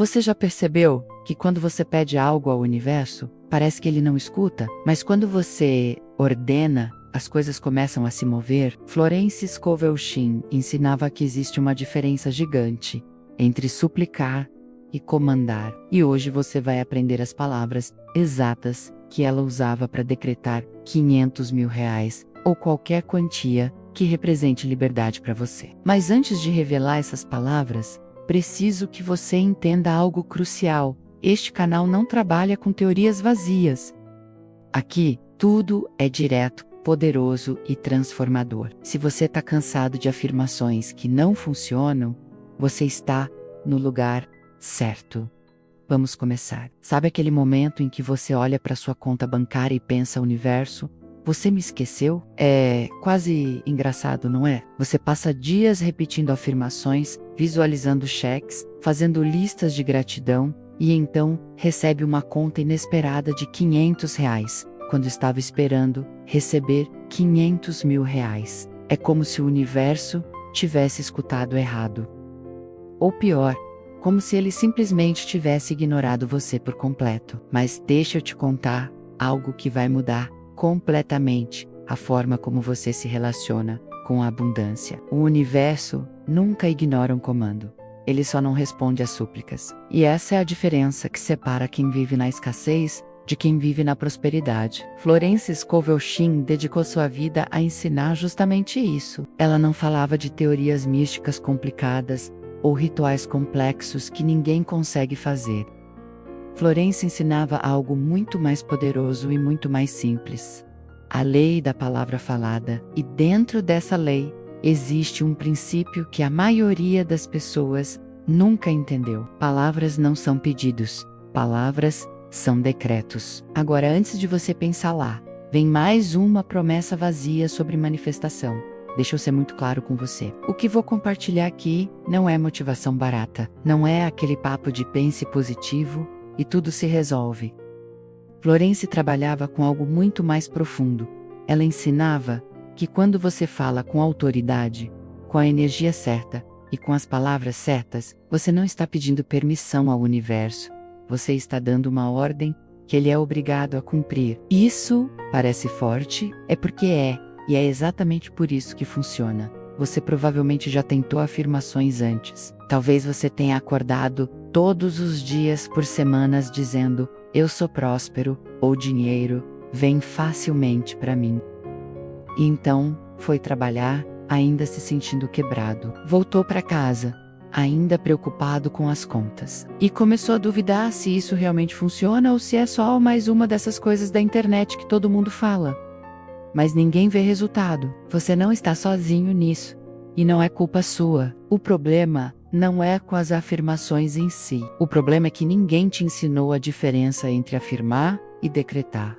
Você já percebeu que quando você pede algo ao universo, parece que ele não escuta? Mas quando você ordena, as coisas começam a se mover? Florence Scovel Shinn ensinava que existe uma diferença gigante entre suplicar e comandar. E hoje você vai aprender as palavras exatas que ela usava para decretar 500 mil reais ou qualquer quantia que represente liberdade para você. Mas antes de revelar essas palavras, preciso que você entenda algo crucial. Este canal não trabalha com teorias vazias. Aqui, tudo é direto, poderoso e transformador. Se você está cansado de afirmações que não funcionam, você está no lugar certo. Vamos começar. Sabe aquele momento em que você olha para sua conta bancária e pensa: universo, você me esqueceu? É quase engraçado, não é? Você passa dias repetindo afirmações, visualizando cheques, fazendo listas de gratidão, e então recebe uma conta inesperada de 500 reais, quando estava esperando receber 500 mil reais. É como se o universo tivesse escutado errado. Ou pior, como se ele simplesmente tivesse ignorado você por completo. Mas deixa eu te contar algo que vai mudar completamente a forma como você se relaciona com a abundância. O universo nunca ignora um comando. Ele só não responde às súplicas. E essa é a diferença que separa quem vive na escassez de quem vive na prosperidade. Florence Scovel Shinn dedicou sua vida a ensinar justamente isso. Ela não falava de teorias místicas complicadas ou rituais complexos que ninguém consegue fazer. Florence ensinava algo muito mais poderoso e muito mais simples: a lei da palavra falada. E dentro dessa lei, existe um princípio que a maioria das pessoas nunca entendeu. Palavras não são pedidos, palavras são decretos. Agora, antes de você pensar lá, vem mais uma promessa vazia sobre manifestação. Deixa eu ser muito claro com você. O que vou compartilhar aqui não é motivação barata. Não é aquele papo de pense positivo e tudo se resolve. Florence trabalhava com algo muito mais profundo. Ela ensinava que quando você fala com autoridade, com a energia certa e com as palavras certas, você não está pedindo permissão ao universo. Você está dando uma ordem que ele é obrigado a cumprir. Isso parece forte, é porque é. E é exatamente por isso que funciona. Você provavelmente já tentou afirmações antes. Talvez você tenha acordado todos os dias por semanas dizendo: eu sou próspero, ou dinheiro vem facilmente para mim. E então, foi trabalhar, ainda se sentindo quebrado. Voltou para casa, ainda preocupado com as contas. E começou a duvidar se isso realmente funciona ou se é só mais uma dessas coisas da internet que todo mundo fala. Mas ninguém vê resultado. Você não está sozinho nisso. E não é culpa sua. O problema não é com as afirmações em si. O problema é que ninguém te ensinou a diferença entre afirmar e decretar.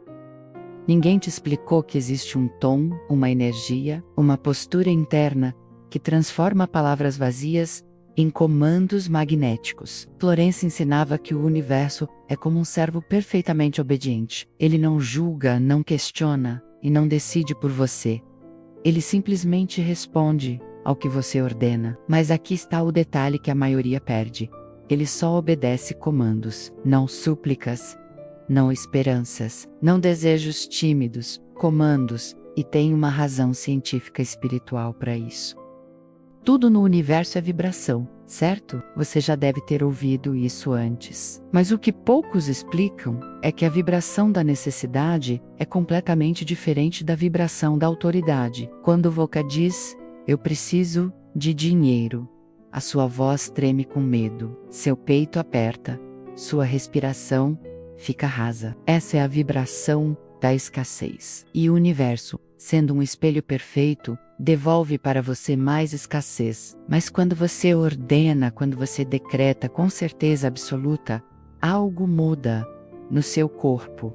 Ninguém te explicou que existe um tom, uma energia, uma postura interna que transforma palavras vazias em comandos magnéticos. Florence ensinava que o universo é como um servo perfeitamente obediente. Ele não julga, não questiona e não decide por você. Ele simplesmente responde ao que você ordena. Mas aqui está o detalhe que a maioria perde. Ele só obedece comandos, não súplicas, não esperanças, não desejos tímidos, comandos, e tem uma razão científica espiritual para isso. Tudo no universo é vibração, certo? Você já deve ter ouvido isso antes. Mas o que poucos explicam é que a vibração da necessidade é completamente diferente da vibração da autoridade. Quando o Voca diz: eu preciso de dinheiro, a sua voz treme com medo, seu peito aperta, sua respiração fica rasa. Essa é a vibração da escassez. E o universo, sendo um espelho perfeito, devolve para você mais escassez. Mas quando você ordena, quando você decreta com certeza absoluta, algo muda no seu corpo.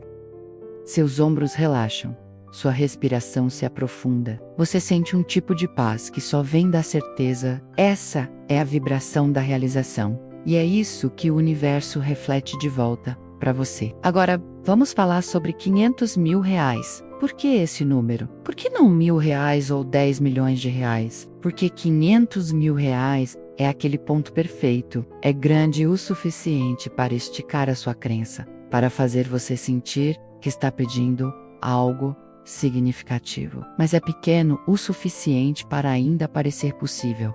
Seus ombros relaxam, sua respiração se aprofunda. Você sente um tipo de paz que só vem da certeza. Essa é a vibração da realização. E é isso que o universo reflete de volta para você. Agora, vamos falar sobre 500 mil reais. Por que esse número? Por que não R$ 1.000 ou 10 milhões de reais? Porque 500 mil reais é aquele ponto perfeito. É grande o suficiente para esticar a sua crença, para fazer você sentir que está pedindo algo significativo. Mas é pequeno o suficiente para ainda parecer possível.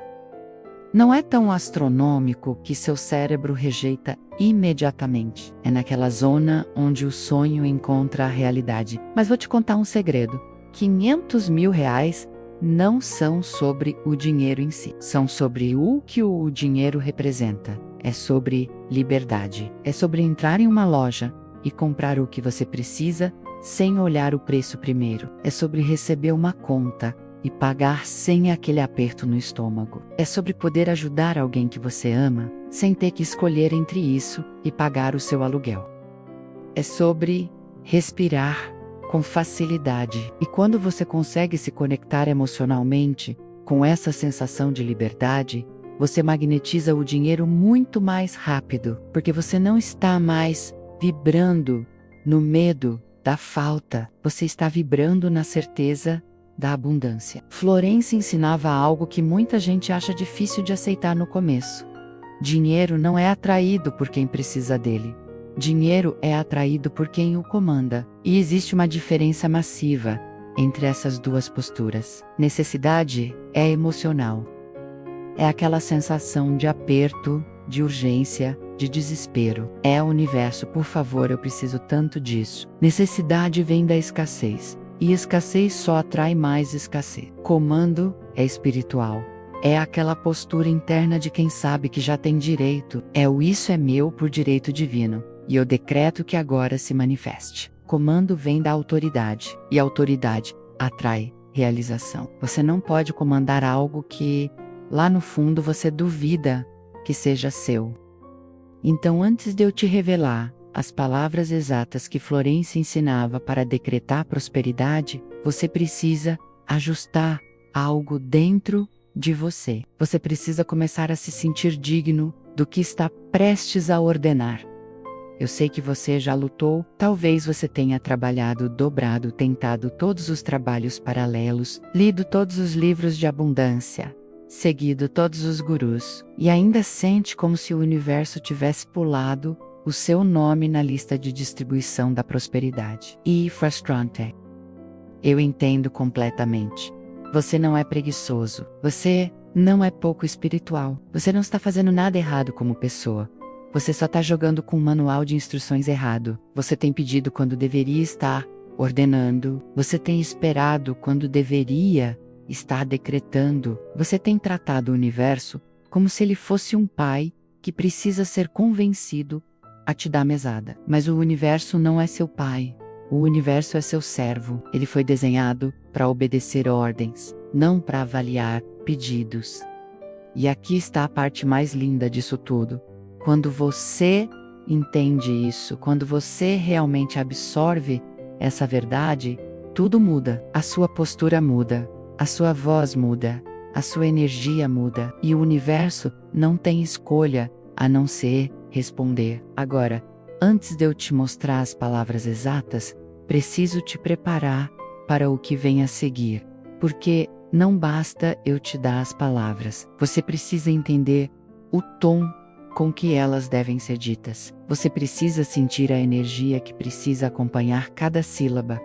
Não é tão astronômico que seu cérebro rejeita imediatamente. É naquela zona onde o sonho encontra a realidade. Mas vou te contar um segredo. 500 mil reais não são sobre o dinheiro em si. São sobre o que o dinheiro representa. É sobre liberdade. É sobre entrar em uma loja e comprar o que você precisa sem olhar o preço primeiro. É sobre receber uma conta e pagar sem aquele aperto no estômago. É sobre poder ajudar alguém que você ama, sem ter que escolher entre isso e pagar o seu aluguel. É sobre respirar com facilidade. E quando você consegue se conectar emocionalmente com essa sensação de liberdade, você magnetiza o dinheiro muito mais rápido, porque você não está mais vibrando no medo da falta, você está vibrando na certeza da abundância. Florence ensinava algo que muita gente acha difícil de aceitar no começo. Dinheiro não é atraído por quem precisa dele. Dinheiro é atraído por quem o comanda. E existe uma diferença massiva entre essas duas posturas. Necessidade é emocional. É aquela sensação de aperto, de urgência, de desespero. É o universo, por favor, eu preciso tanto disso. Necessidade vem da escassez. E escassez só atrai mais escassez. Comando é espiritual. É aquela postura interna de quem sabe que já tem direito. É o isso é meu por direito divino. E eu decreto que agora se manifeste. Comando vem da autoridade. E a autoridade atrai realização. Você não pode comandar algo que, lá no fundo, você duvida que seja seu. Então, antes de eu te revelar as palavras exatas que Florence ensinava para decretar prosperidade, você precisa ajustar algo dentro de você. Você precisa começar a se sentir digno do que está prestes a ordenar. Eu sei que você já lutou, talvez você tenha trabalhado dobrado, tentado todos os trabalhos paralelos, lido todos os livros de abundância, seguido todos os gurus, e ainda sente como se o universo tivesse pulado o seu nome na lista de distribuição da prosperidade. E frustrante. Eu entendo completamente. Você não é preguiçoso. Você não é pouco espiritual. Você não está fazendo nada errado como pessoa. Você só está jogando com um manual de instruções errado. Você tem pedido quando deveria estar ordenando. Você tem esperado quando deveria estar decretando. Você tem tratado o universo como se ele fosse um pai que precisa ser convencido a te dar mesada. Mas o universo não é seu pai. O universo é seu servo. Ele foi desenhado para obedecer ordens, não para avaliar pedidos. E aqui está a parte mais linda disso tudo. Quando você entende isso, quando você realmente absorve essa verdade, tudo muda. A sua postura muda, a sua voz muda, a sua energia muda. E o universo não tem escolha a não ser responder. Agora, antes de eu te mostrar as palavras exatas, preciso te preparar para o que vem a seguir. Porque não basta eu te dar as palavras. Você precisa entender o tom com que elas devem ser ditas. Você precisa sentir a energia que precisa acompanhar cada sílaba.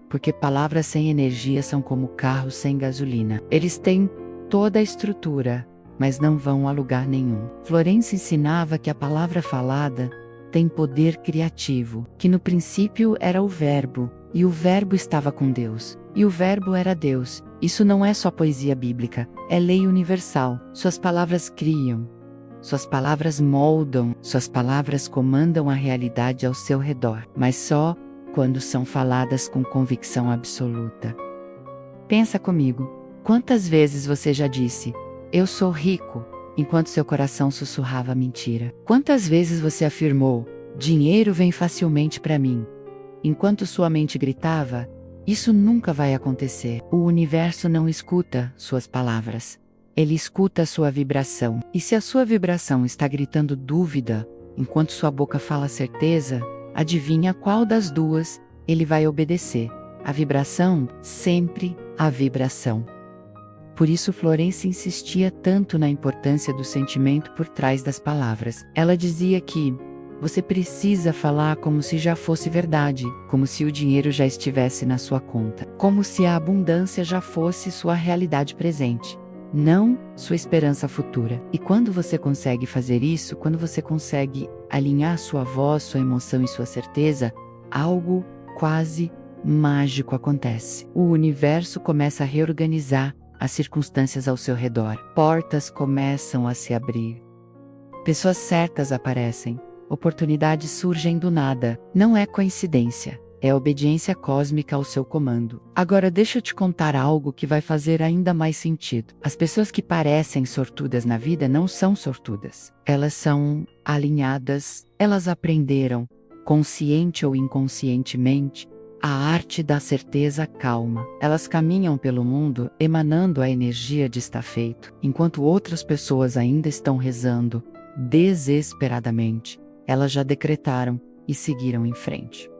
Porque palavras sem energia são como carros sem gasolina. Eles têm toda a estrutura, mas não vão a lugar nenhum. Florence ensinava que a palavra falada tem poder criativo, que no princípio era o verbo, e o verbo estava com Deus, e o verbo era Deus. Isso não é só poesia bíblica, é lei universal. Suas palavras criam, suas palavras moldam, suas palavras comandam a realidade ao seu redor, mas só quando são faladas com convicção absoluta. Pensa comigo, quantas vezes você já disse: eu sou rico, enquanto seu coração sussurrava mentira? Quantas vezes você afirmou: dinheiro vem facilmente para mim, enquanto sua mente gritava: isso nunca vai acontecer? O universo não escuta suas palavras. Ele escuta a sua vibração. E se a sua vibração está gritando dúvida, enquanto sua boca fala certeza, adivinha qual das duas ele vai obedecer? A vibração, sempre a vibração. Por isso Florence insistia tanto na importância do sentimento por trás das palavras. Ela dizia que você precisa falar como se já fosse verdade, como se o dinheiro já estivesse na sua conta, como se a abundância já fosse sua realidade presente, não sua esperança futura. E quando você consegue fazer isso, quando você consegue alinhar sua voz, sua emoção e sua certeza, algo quase mágico acontece. O universo começa a reorganizar as circunstâncias ao seu redor. Portas começam a se abrir. Pessoas certas aparecem. Oportunidades surgem do nada. Não é coincidência. É obediência cósmica ao seu comando. Agora deixa eu te contar algo que vai fazer ainda mais sentido. As pessoas que parecem sortudas na vida não são sortudas. Elas são alinhadas. Elas aprenderam, consciente ou inconscientemente, a arte da certeza calma. Elas caminham pelo mundo emanando a energia de estar feito, enquanto outras pessoas ainda estão rezando desesperadamente. Elas já decretaram e seguiram em frente.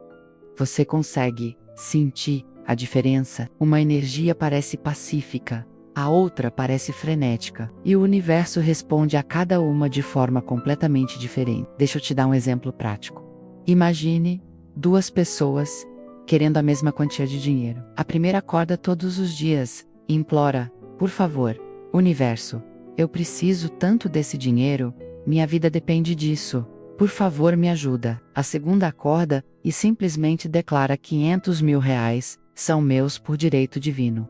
Você consegue sentir a diferença? Uma energia parece pacífica, a outra parece frenética, e o universo responde a cada uma de forma completamente diferente. Deixa eu te dar um exemplo prático. Imagine duas pessoas querendo a mesma quantia de dinheiro. A primeira acorda todos os dias e implora: por favor, universo, eu preciso tanto desse dinheiro, minha vida depende disso. Por favor, me ajuda. A segunda acorda e simplesmente declara 500 mil reais são meus por direito divino.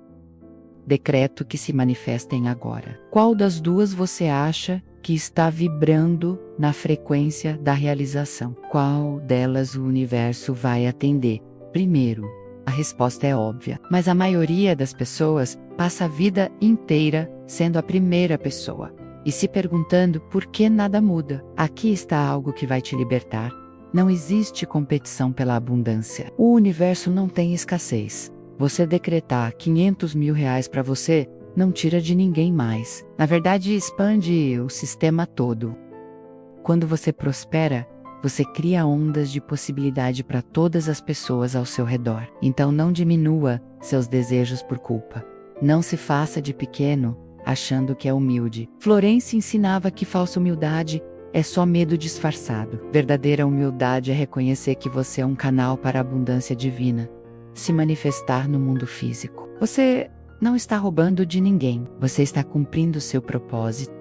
Decreto que se manifestem agora. Qual das duas você acha que está vibrando na frequência da realização? Qual delas o universo vai atender primeiro? A resposta é óbvia, mas a maioria das pessoas passa a vida inteira sendo a primeira pessoa e se perguntando por que nada muda. Aqui está algo que vai te libertar. Não existe competição pela abundância. O universo não tem escassez. Você decretar 500 mil reais para você não tira de ninguém mais. Na verdade, expande o sistema todo. Quando você prospera, você cria ondas de possibilidade para todas as pessoas ao seu redor. Então não diminua seus desejos por culpa. Não se faça de pequeno, achando que é humilde. Florence ensinava que falsa humildade é só medo disfarçado. Verdadeira humildade é reconhecer que você é um canal para a abundância divina se manifestar no mundo físico. Você não está roubando de ninguém, você está cumprindo seu propósito.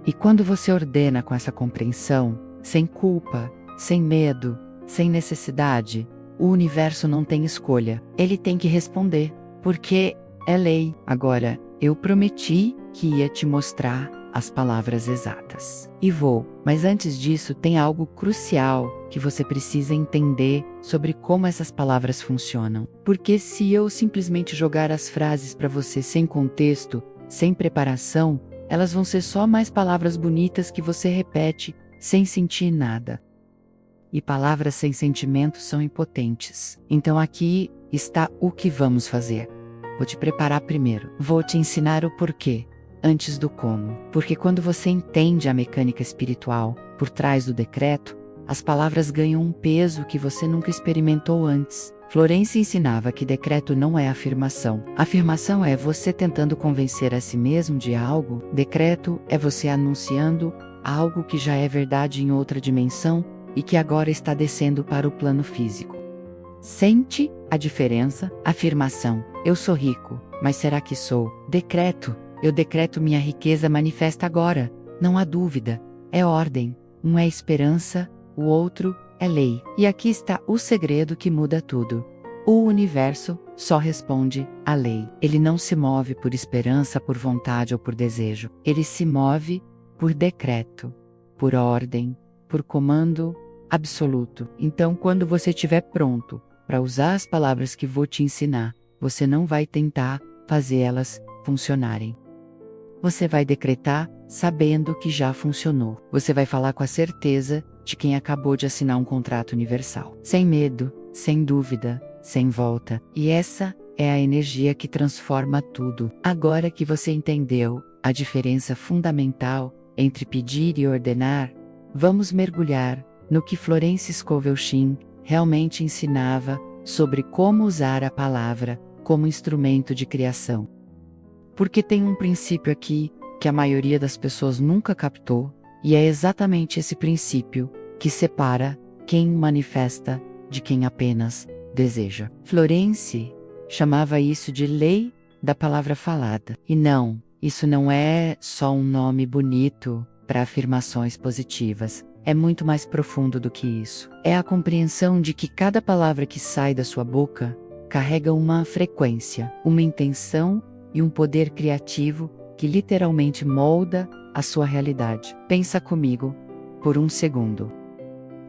E quando você ordena com essa compreensão, sem culpa, sem medo, sem necessidade, o universo não tem escolha. Ele tem que responder, porque é lei. Agora, eu prometi que ia te mostrar as palavras exatas. E vou. Mas antes disso, tem algo crucial que você precisa entender sobre como essas palavras funcionam. Porque se eu simplesmente jogar as frases para você sem contexto, sem preparação, elas vão ser só mais palavras bonitas que você repete sem sentir nada. E palavras sem sentimento são impotentes. Então aqui está o que vamos fazer. Vou te preparar primeiro. Vou te ensinar o porquê, antes do como. Porque quando você entende a mecânica espiritual por trás do decreto, as palavras ganham um peso que você nunca experimentou antes. Florence ensinava que decreto não é afirmação. Afirmação é você tentando convencer a si mesmo de algo. Decreto é você anunciando algo que já é verdade em outra dimensão e que agora está descendo para o plano físico. Sente a diferença? Afirmação: eu sou rico, mas será que sou? Decreto: eu decreto minha riqueza manifesta agora. Não há dúvida. É ordem. Um é esperança, o outro é lei. E aqui está o segredo que muda tudo. O universo só responde à lei. Ele não se move por esperança, por vontade ou por desejo. Ele se move por decreto, por ordem, por comando absoluto. Então, quando você estiver pronto para usar as palavras que vou te ensinar, você não vai tentar fazer elas funcionarem. Você vai decretar sabendo que já funcionou. Você vai falar com a certeza de quem acabou de assinar um contrato universal. Sem medo, sem dúvida, sem volta. E essa é a energia que transforma tudo. Agora que você entendeu a diferença fundamental entre pedir e ordenar, vamos mergulhar no que Florence Scovel Shinn realmente ensinava sobre como usar a palavra como instrumento de criação. Porque tem um princípio aqui que a maioria das pessoas nunca captou, e é exatamente esse princípio que separa quem manifesta de quem apenas deseja. Florence chamava isso de lei da palavra falada. E não, isso não é só um nome bonito para afirmações positivas. É muito mais profundo do que isso. É a compreensão de que cada palavra que sai da sua boca carrega uma frequência, uma intenção e um poder criativo que literalmente molda a sua realidade. Pensa comigo por um segundo.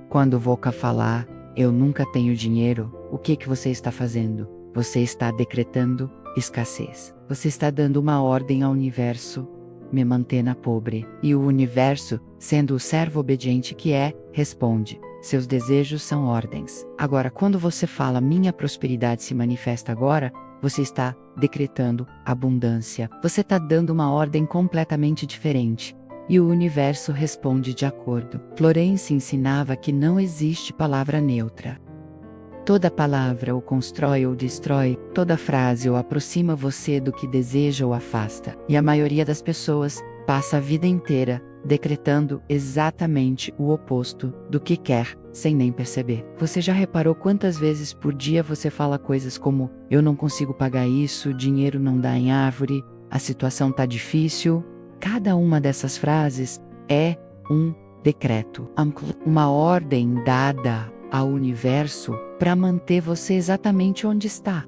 Quando Voca falar, eu nunca tenho dinheiro, o que você está fazendo? Você está decretando escassez. Você está dando uma ordem ao universo, me mantenha pobre. E o universo, sendo o servo obediente que é, responde: seus desejos são ordens. Agora, quando você fala minha prosperidade se manifesta agora, você está decretando abundância. Você está dando uma ordem completamente diferente. E o universo responde de acordo. Florence ensinava que não existe palavra neutra. Toda palavra o constrói ou destrói, toda frase o aproxima você do que deseja ou afasta. E a maioria das pessoas passa a vida inteira decretando exatamente o oposto do que quer, sem nem perceber. Você já reparou quantas vezes por dia você fala coisas como: eu não consigo pagar isso, dinheiro não dá em árvore, a situação tá difícil? Cada uma dessas frases é um decreto, uma ordem dada ao universo para manter você exatamente onde está.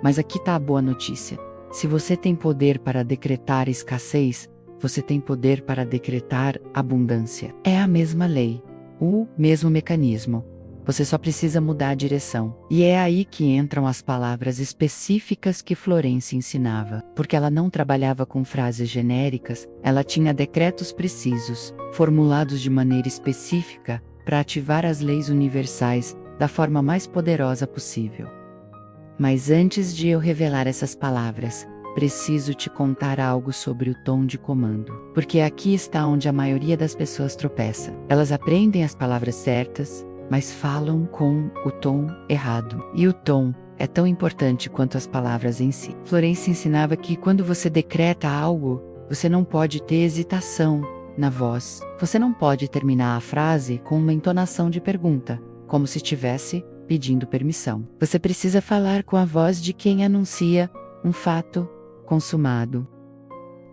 Mas aqui está a boa notícia. Se você tem poder para decretar escassez, você tem poder para decretar abundância. É a mesma lei, o mesmo mecanismo. Você só precisa mudar a direção. E é aí que entram as palavras específicas que Florence ensinava. Porque ela não trabalhava com frases genéricas, ela tinha decretos precisos, formulados de maneira específica, para ativar as leis universais da forma mais poderosa possível. Mas antes de eu revelar essas palavras, preciso te contar algo sobre o tom de comando. Porque aqui está onde a maioria das pessoas tropeça. Elas aprendem as palavras certas, mas falam com o tom errado. E o tom é tão importante quanto as palavras em si. Florence ensinava que quando você decreta algo, você não pode ter hesitação na voz. Você não pode terminar a frase com uma entonação de pergunta, como se estivesse pedindo permissão. Você precisa falar com a voz de quem anuncia um fato consumado.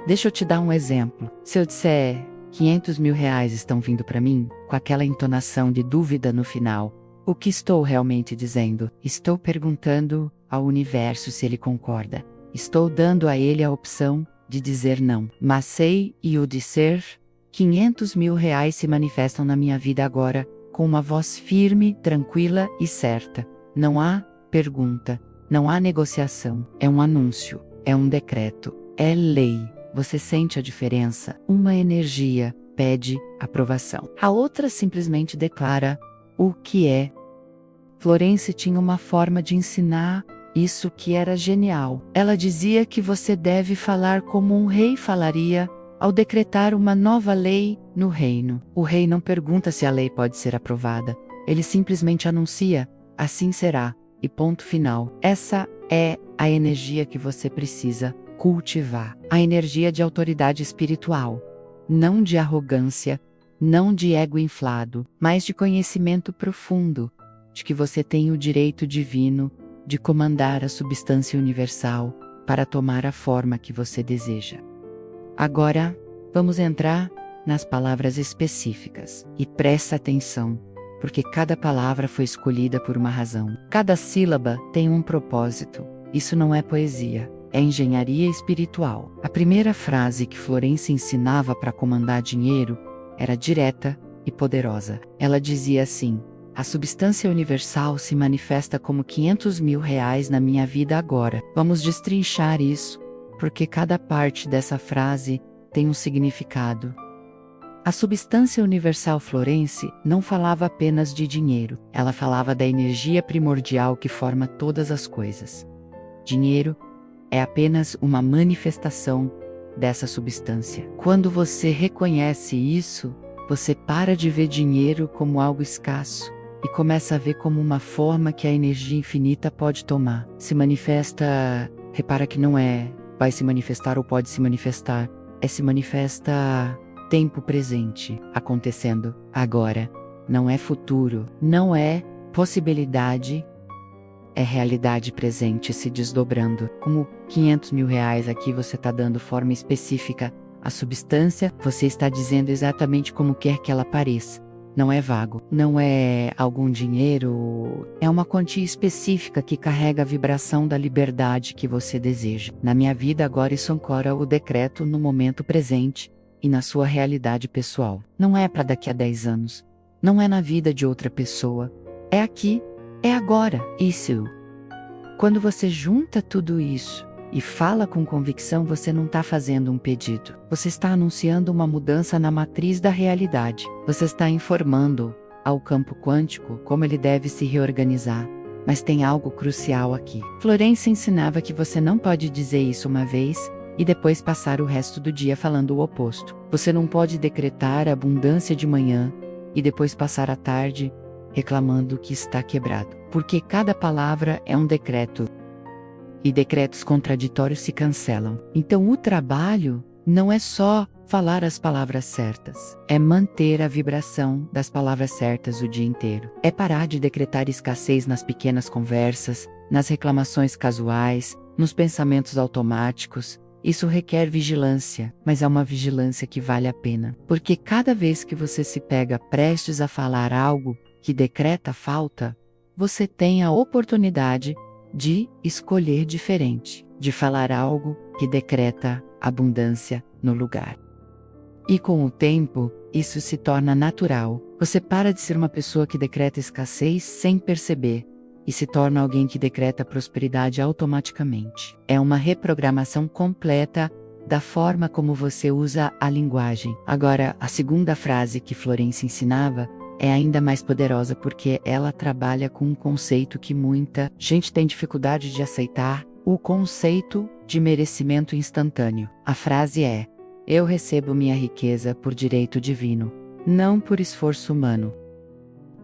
Deixa eu te dar um exemplo. Se eu disser: 500 mil reais estão vindo para mim, com aquela entonação de dúvida no final, o que estou realmente dizendo? Estou perguntando ao universo se ele concorda. Estou dando a ele a opção de dizer não. Mas sei e o dizer: 500 mil reais se manifestam na minha vida agora, com uma voz firme, tranquila e certa. Não há pergunta, não há negociação. É um anúncio, é um decreto, é lei. Você sente a diferença? Uma energia pede aprovação. A outra simplesmente declara o que é. Florence tinha uma forma de ensinar isso que era genial. Ela dizia que você deve falar como um rei falaria ao decretar uma nova lei no reino. O rei não pergunta se a lei pode ser aprovada. Ele simplesmente anuncia: assim será, e ponto final. Essa é a energia que você precisa cultivar. A energia de autoridade espiritual. Não de arrogância, não de ego inflado, mas de conhecimento profundo, de que você tem o direito divino de comandar a substância universal para tomar a forma que você deseja. Agora, vamos entrar nas palavras específicas. E presta atenção, porque cada palavra foi escolhida por uma razão. Cada sílaba tem um propósito. Isso não é poesia, é engenharia espiritual. A primeira frase que Florence ensinava para comandar dinheiro era direta e poderosa. Ela dizia assim: a substância universal se manifesta como 500 mil reais na minha vida agora. Vamos destrinchar isso, porque cada parte dessa frase tem um significado. A substância universal Florence não falava apenas de dinheiro, ela falava da energia primordial que forma todas as coisas. Dinheiro é apenas uma manifestação dessa substância. Quando você reconhece isso, você para de ver dinheiro como algo escasso e começa a ver como uma forma que a energia infinita pode tomar. Se manifesta, repara que não é vai se manifestar ou pode se manifestar, se manifesta tempo presente, acontecendo agora. Não é futuro, não é possibilidade, é realidade presente se desdobrando. Como 500 mil reais aqui você está dando forma específica à substância, você está dizendo exatamente como quer que ela pareça. Não é vago, não é algum dinheiro, é uma quantia específica que carrega a vibração da liberdade que você deseja. Na minha vida agora isso ancora o decreto no momento presente e na sua realidade pessoal. Não é para daqui a 10 anos, não é na vida de outra pessoa, é aqui, é agora. Isso. Quando você junta tudo isso e fala com convicção, você não está fazendo um pedido. Você está anunciando uma mudança na matriz da realidade. Você está informando ao campo quântico como ele deve se reorganizar. Mas tem algo crucial aqui. Florência ensinava que você não pode dizer isso uma vez e depois passar o resto do dia falando o oposto. Você não pode decretar abundância de manhã e depois passar a tarde reclamando que está quebrado. Porque cada palavra é um decreto. E decretos contraditórios se cancelam. Então o trabalho não é só falar as palavras certas, é manter a vibração das palavras certas o dia inteiro. É parar de decretar escassez nas pequenas conversas, nas reclamações casuais, nos pensamentos automáticos. Isso requer vigilância, mas é uma vigilância que vale a pena. Porque cada vez que você se pega prestes a falar algo que decreta falta, você tem a oportunidade de escolher diferente, de falar algo que decreta abundância no lugar. E com o tempo, isso se torna natural. Você para de ser uma pessoa que decreta escassez sem perceber, e se torna alguém que decreta prosperidade automaticamente. É uma reprogramação completa da forma como você usa a linguagem. Agora, a segunda frase que Florência ensinava é ainda mais poderosa porque ela trabalha com um conceito que muita gente tem dificuldade de aceitar, o conceito de merecimento instantâneo. A frase é: eu recebo minha riqueza por direito divino, não por esforço humano.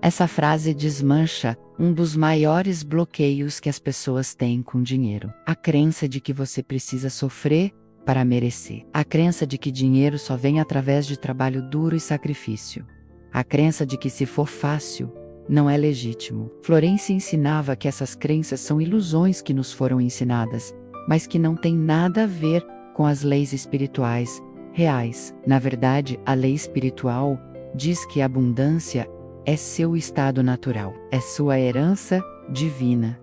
Essa frase desmancha um dos maiores bloqueios que as pessoas têm com dinheiro. A crença de que você precisa sofrer para merecer. A crença de que dinheiro só vem através de trabalho duro e sacrifício. A crença de que se for fácil, não é legítimo. Florência ensinava que essas crenças são ilusões que nos foram ensinadas, mas que não têm nada a ver com as leis espirituais reais. Na verdade, a lei espiritual diz que a abundância é seu estado natural, é sua herança divina.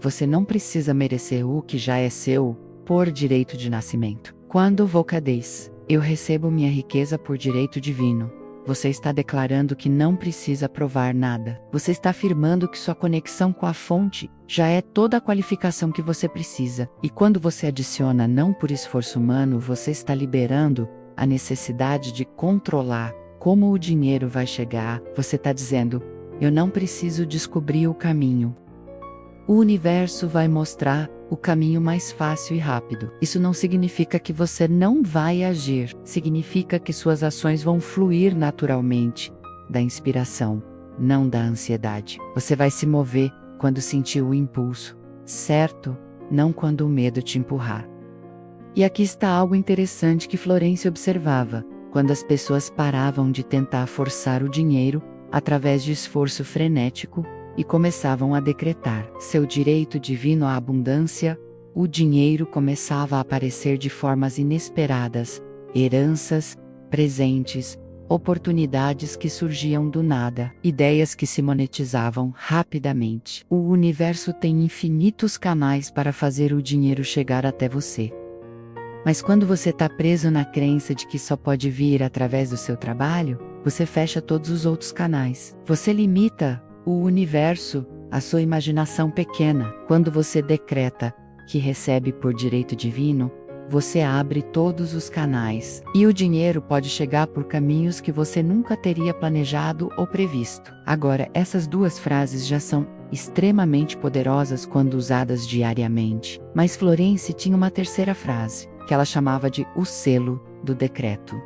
Você não precisa merecer o que já é seu por direito de nascimento. Quando você diz, eu recebo minha riqueza por direito divino, você está declarando que não precisa provar nada. Você está afirmando que sua conexão com a fonte já é toda a qualificação que você precisa. E quando você adiciona não por esforço humano, você está liberando a necessidade de controlar como o dinheiro vai chegar. Você está dizendo, eu não preciso descobrir o caminho. O universo vai mostrar o caminho mais fácil e rápido. Isso não significa que você não vai agir. Significa que suas ações vão fluir naturalmente da inspiração, não da ansiedade. Você vai se mover quando sentir o impulso, certo? Não quando o medo te empurrar. E aqui está algo interessante que Florência observava. Quando as pessoas paravam de tentar forçar o dinheiro através de esforço frenético e começavam a decretar seu direito divino à abundância, o dinheiro começava a aparecer de formas inesperadas, heranças, presentes, oportunidades que surgiam do nada, ideias que se monetizavam rapidamente. O universo tem infinitos canais para fazer o dinheiro chegar até você. Mas quando você está preso na crença de que só pode vir através do seu trabalho, você fecha todos os outros canais. Você limita o universo à sua imaginação pequena. Quando você decreta que recebe por direito divino, você abre todos os canais. E o dinheiro pode chegar por caminhos que você nunca teria planejado ou previsto. Agora, essas duas frases já são extremamente poderosas quando usadas diariamente. Mas Florência tinha uma terceira frase, que ela chamava de o selo do decreto.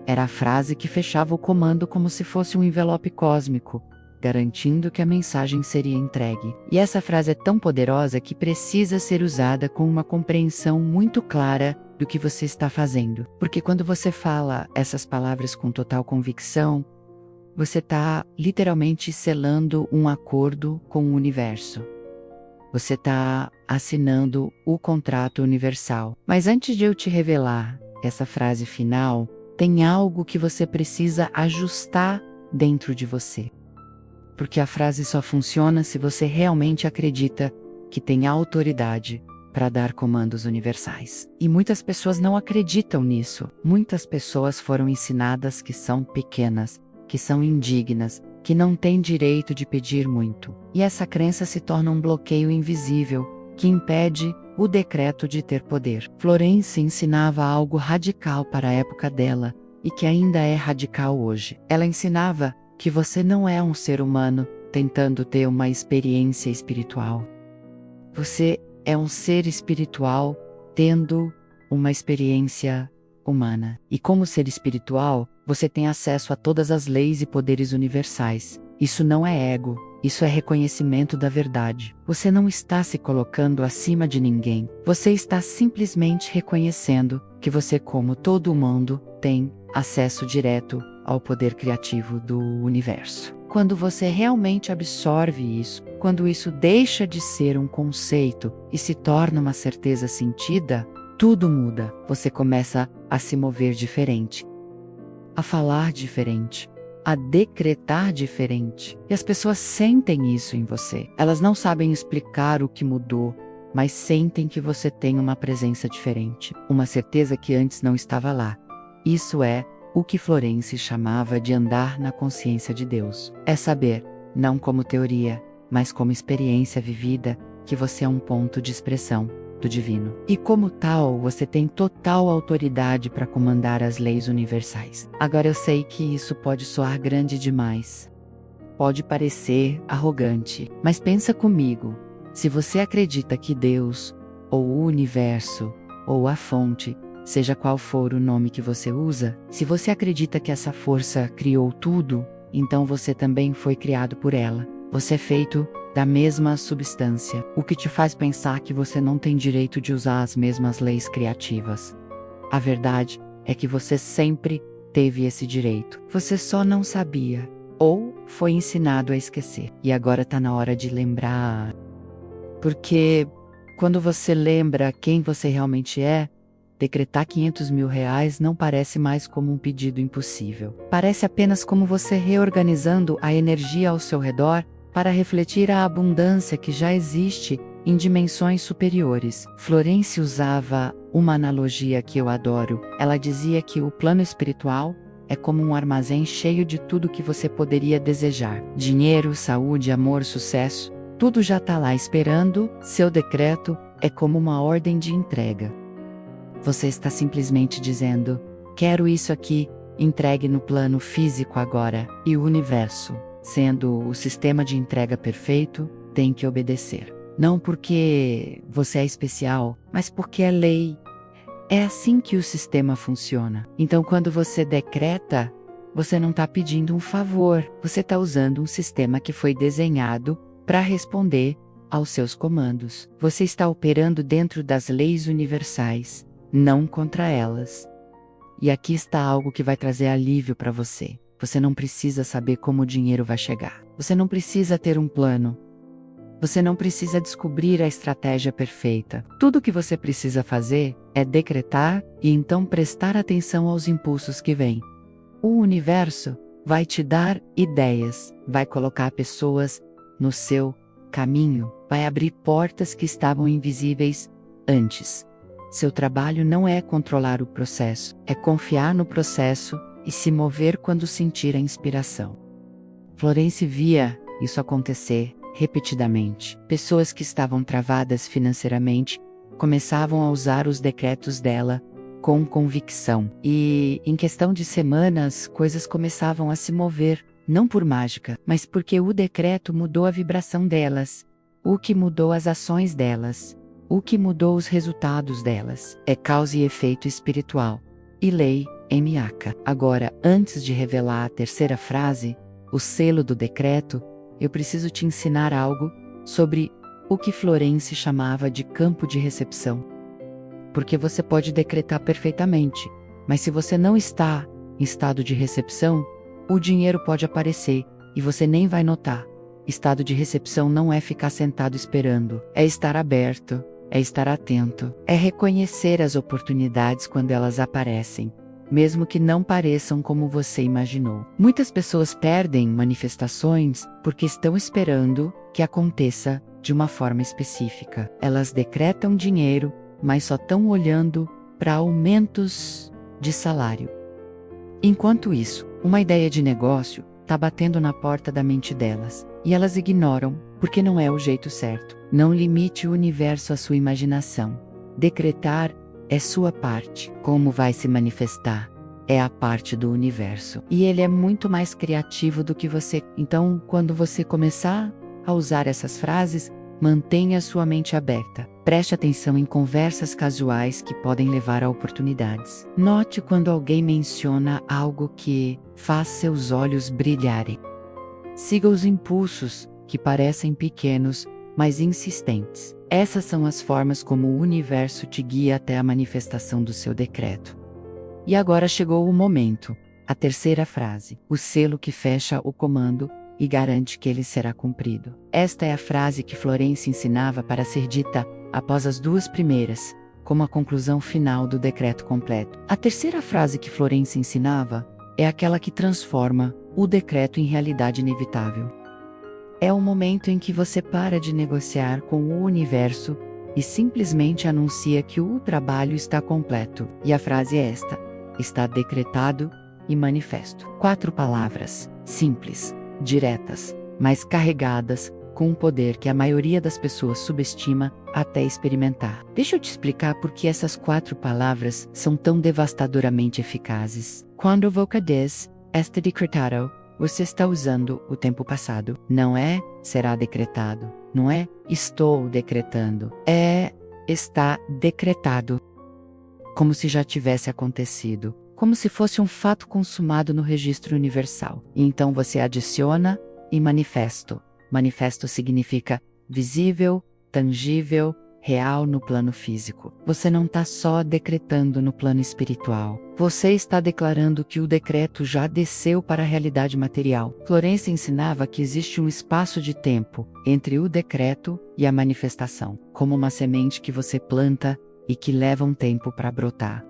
Era a frase que fechava o comando como se fosse um envelope cósmico, garantindo que a mensagem seria entregue. E essa frase é tão poderosa que precisa ser usada com uma compreensão muito clara do que você está fazendo. Porque quando você fala essas palavras com total convicção, você está literalmente selando um acordo com o universo. Você está assinando o contrato universal. Mas antes de eu te revelar essa frase final, tem algo que você precisa ajustar dentro de você. Porque a frase só funciona se você realmente acredita que tem autoridade para dar comandos universais. E muitas pessoas não acreditam nisso. Muitas pessoas foram ensinadas que são pequenas, que são indignas, que não têm direito de pedir muito. E essa crença se torna um bloqueio invisível, que impede o decreto de ter poder. Florence ensinava algo radical para a época dela, e que ainda é radical hoje. Ela ensinava que você não é um ser humano tentando ter uma experiência espiritual. Você é um ser espiritual tendo uma experiência humana. E como ser espiritual, você tem acesso a todas as leis e poderes universais. Isso não é ego, isso é reconhecimento da verdade. Você não está se colocando acima de ninguém. Você está simplesmente reconhecendo que você, como todo mundo, tem acesso direto ao poder criativo do universo. Quando você realmente absorve isso, quando isso deixa de ser um conceito e se torna uma certeza sentida, tudo muda. Você começa a se mover diferente, a falar diferente, a decretar diferente. E as pessoas sentem isso em você. Elas não sabem explicar o que mudou, mas sentem que você tem uma presença diferente, uma certeza que antes não estava lá. Isso é o que Florence chamava de andar na consciência de Deus. É saber, não como teoria, mas como experiência vivida, que você é um ponto de expressão do divino. E como tal, você tem total autoridade para comandar as leis universais. Agora eu sei que isso pode soar grande demais. Pode parecer arrogante, mas pensa comigo. Se você acredita que Deus, ou o universo, ou a fonte, seja qual for o nome que você usa, se você acredita que essa força criou tudo, então você também foi criado por ela. Você é feito da mesma substância, o que te faz pensar que você não tem direito de usar as mesmas leis criativas. A verdade é que você sempre teve esse direito. Você só não sabia, ou foi ensinado a esquecer. E agora está na hora de lembrar. Porque quando você lembra quem você realmente é, decretar R$500 mil não parece mais como um pedido impossível. Parece apenas como você reorganizando a energia ao seu redor para refletir a abundância que já existe em dimensões superiores. Florence usava uma analogia que eu adoro. Ela dizia que o plano espiritual é como um armazém cheio de tudo que você poderia desejar. Dinheiro, saúde, amor, sucesso. Tudo já está lá esperando. Seu decreto é como uma ordem de entrega. Você está simplesmente dizendo: quero isso aqui, entregue no plano físico agora. E o universo, sendo o sistema de entrega perfeito, tem que obedecer. Não porque você é especial, mas porque é lei. É assim que o sistema funciona. Então, quando você decreta, você não está pedindo um favor, você está usando um sistema que foi desenhado para responder aos seus comandos. Você está operando dentro das leis universais, não contra elas. E aqui está algo que vai trazer alívio para você. Você não precisa saber como o dinheiro vai chegar. Você não precisa ter um plano. Você não precisa descobrir a estratégia perfeita. Tudo o que você precisa fazer é decretar e então prestar atenção aos impulsos que vêm. O universo vai te dar ideias, vai colocar pessoas no seu caminho, vai abrir portas que estavam invisíveis antes. Seu trabalho não é controlar o processo, é confiar no processo e se mover quando sentir a inspiração. Florence via isso acontecer repetidamente. Pessoas que estavam travadas financeiramente começavam a usar os decretos dela com convicção. E, em questão de semanas, coisas começavam a se mover, não por mágica, mas porque o decreto mudou a vibração delas, o que mudou as ações delas, o que mudou os resultados delas. É causa e efeito espiritual. E lei, Emiaka. Agora, antes de revelar a terceira frase, o selo do decreto, eu preciso te ensinar algo sobre o que Florence chamava de campo de recepção. Porque você pode decretar perfeitamente, mas se você não está em estado de recepção, o dinheiro pode aparecer e você nem vai notar. Estado de recepção não é ficar sentado esperando, é estar aberto, é estar atento, é reconhecer as oportunidades quando elas aparecem, mesmo que não pareçam como você imaginou. Muitas pessoas perdem manifestações porque estão esperando que aconteça de uma forma específica. Elas decretam dinheiro, mas só estão olhando para aumentos de salário. Enquanto isso, uma ideia de negócio está batendo na porta da mente delas, e elas ignoram, porque não é o jeito certo. Não limite o universo à sua imaginação. Decretar é sua parte. Como vai se manifestar? É a parte do universo. E ele é muito mais criativo do que você. Então, quando você começar a usar essas frases, mantenha sua mente aberta. Preste atenção em conversas casuais que podem levar a oportunidades. Note quando alguém menciona algo que faz seus olhos brilharem. Siga os impulsos, que parecem pequenos, mas insistentes. Essas são as formas como o universo te guia até a manifestação do seu decreto. E agora chegou o momento. A terceira frase. O selo que fecha o comando e garante que ele será cumprido. Esta é a frase que Florence ensinava para ser dita após as duas primeiras, como a conclusão final do decreto completo. A terceira frase que Florence ensinava é aquela que transforma o decreto em realidade inevitável. É o momento em que você para de negociar com o universo e simplesmente anuncia que o trabalho está completo. E a frase é esta: está decretado e manifesto. 4 palavras, simples, diretas, mas carregadas com um poder que a maioria das pessoas subestima até experimentar. Deixa eu te explicar por que essas 4 palavras são tão devastadoramente eficazes. Quando você diz está decretado, você está usando o tempo passado. Não é será decretado. Não é estou decretando. É está decretado. Como se já tivesse acontecido. Como se fosse um fato consumado no registro universal. E então você adiciona e manifesto. Manifesto significa visível, tangível, real no plano físico. Você não está só decretando no plano espiritual. Você está declarando que o decreto já desceu para a realidade material. Florence ensinava que existe um espaço de tempo entre o decreto e a manifestação, como uma semente que você planta e que leva um tempo para brotar.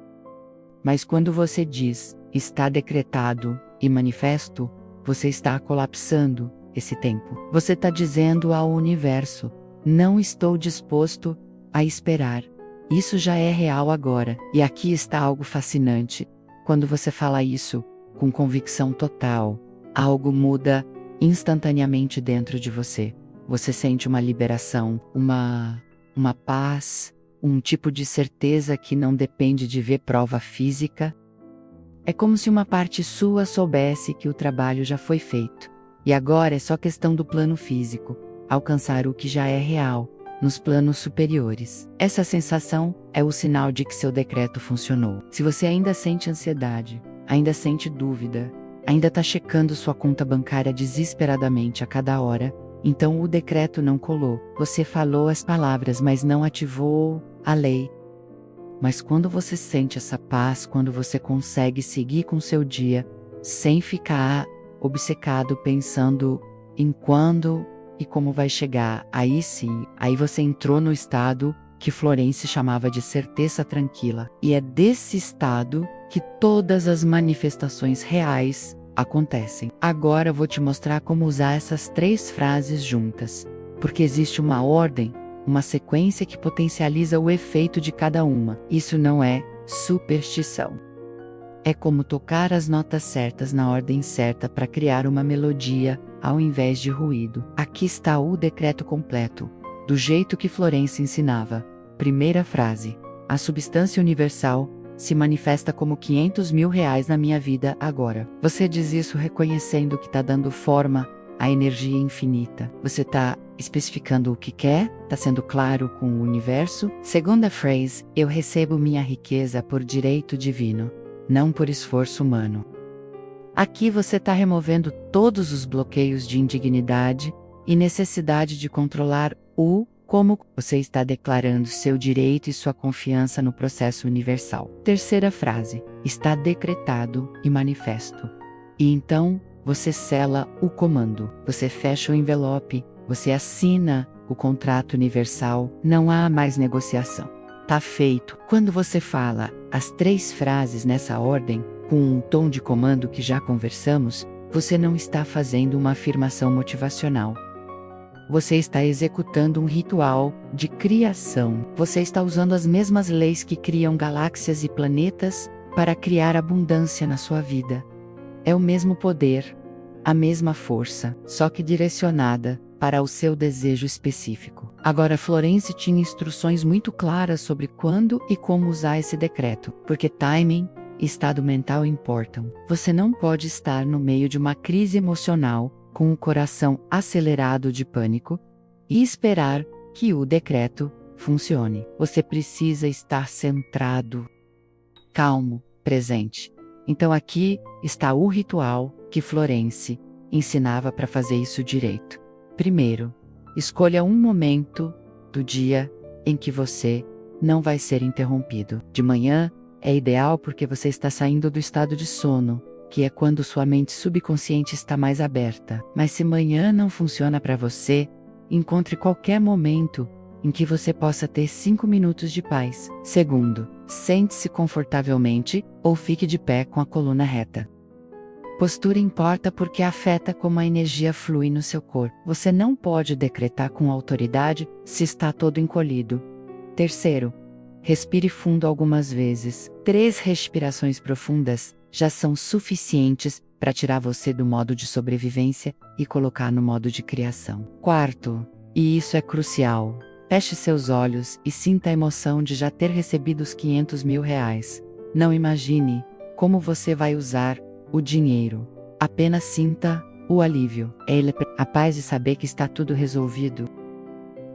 Mas quando você diz, está decretado e manifesto, você está colapsando esse tempo. Você está dizendo ao universo, não estou disposto a esperar. Isso já é real agora. E aqui está algo fascinante. Quando você fala isso, com convicção total, algo muda instantaneamente dentro de você. Você sente uma liberação, uma paz, um tipo de certeza que não depende de ver prova física. É como se uma parte sua soubesse que o trabalho já foi feito. E agora é só questão do plano físico, alcançar o que já é real, nos planos superiores. Essa sensação é o sinal de que seu decreto funcionou. Se você ainda sente ansiedade, ainda sente dúvida, ainda está checando sua conta bancária desesperadamente a cada hora, então o decreto não colou. Você falou as palavras, mas não ativou a lei. Mas quando você sente essa paz, quando você consegue seguir com seu dia, sem ficar obcecado pensando em quando e como vai chegar, aí sim, aí você entrou no estado que Florence chamava de certeza tranquila. E é desse estado que todas as manifestações reais acontecem. Agora eu vou te mostrar como usar essas 3 frases juntas, porque existe uma ordem, uma sequência que potencializa o efeito de cada uma. Isso não é superstição. É como tocar as notas certas na ordem certa para criar uma melodia, ao invés de ruído. Aqui está o decreto completo, do jeito que Florence ensinava. Primeira frase. A substância universal se manifesta como R$500.000 na minha vida agora. Você diz isso reconhecendo que está dando forma à energia infinita. Você está especificando o que quer, está sendo claro com o universo. Segunda frase. Eu recebo minha riqueza por direito divino, não por esforço humano. Aqui você está removendo todos os bloqueios de indignidade e necessidade de controlar como você está declarando seu direito e sua confiança no processo universal. Terceira frase: está decretado e manifesto. E então, você sela o comando, você fecha o envelope, você assina o contrato universal, não há mais negociação. Tá feito. Quando você fala as 3 frases nessa ordem, com um tom de comando que já conversamos, você não está fazendo uma afirmação motivacional. Você está executando um ritual de criação. Você está usando as mesmas leis que criam galáxias e planetas para criar abundância na sua vida. É o mesmo poder, a mesma força, só que direcionada para o seu desejo específico. Agora, Florence tinha instruções muito claras sobre quando e como usar esse decreto, porque timing e estado mental importam. Você não pode estar no meio de uma crise emocional, com o coração acelerado de pânico, e esperar que o decreto funcione. Você precisa estar centrado, calmo, presente. Então aqui está o ritual que Florence ensinava para fazer isso direito. Primeiro, escolha um momento do dia em que você não vai ser interrompido. De manhã é ideal porque você está saindo do estado de sono, que é quando sua mente subconsciente está mais aberta. Mas se manhã não funciona para você, encontre qualquer momento em que você possa ter 5 minutos de paz. Segundo, sente-se confortavelmente ou fique de pé com a coluna reta. Postura importa porque afeta como a energia flui no seu corpo. Você não pode decretar com autoridade se está todo encolhido. Terceiro, respire fundo algumas vezes. 3 respirações profundas já são suficientes para tirar você do modo de sobrevivência e colocar no modo de criação. Quarto, e isso é crucial, feche seus olhos e sinta a emoção de já ter recebido os R$500.000. Não imagine como você vai usar o dinheiro. Apenas sinta o alívio. A paz de saber que está tudo resolvido.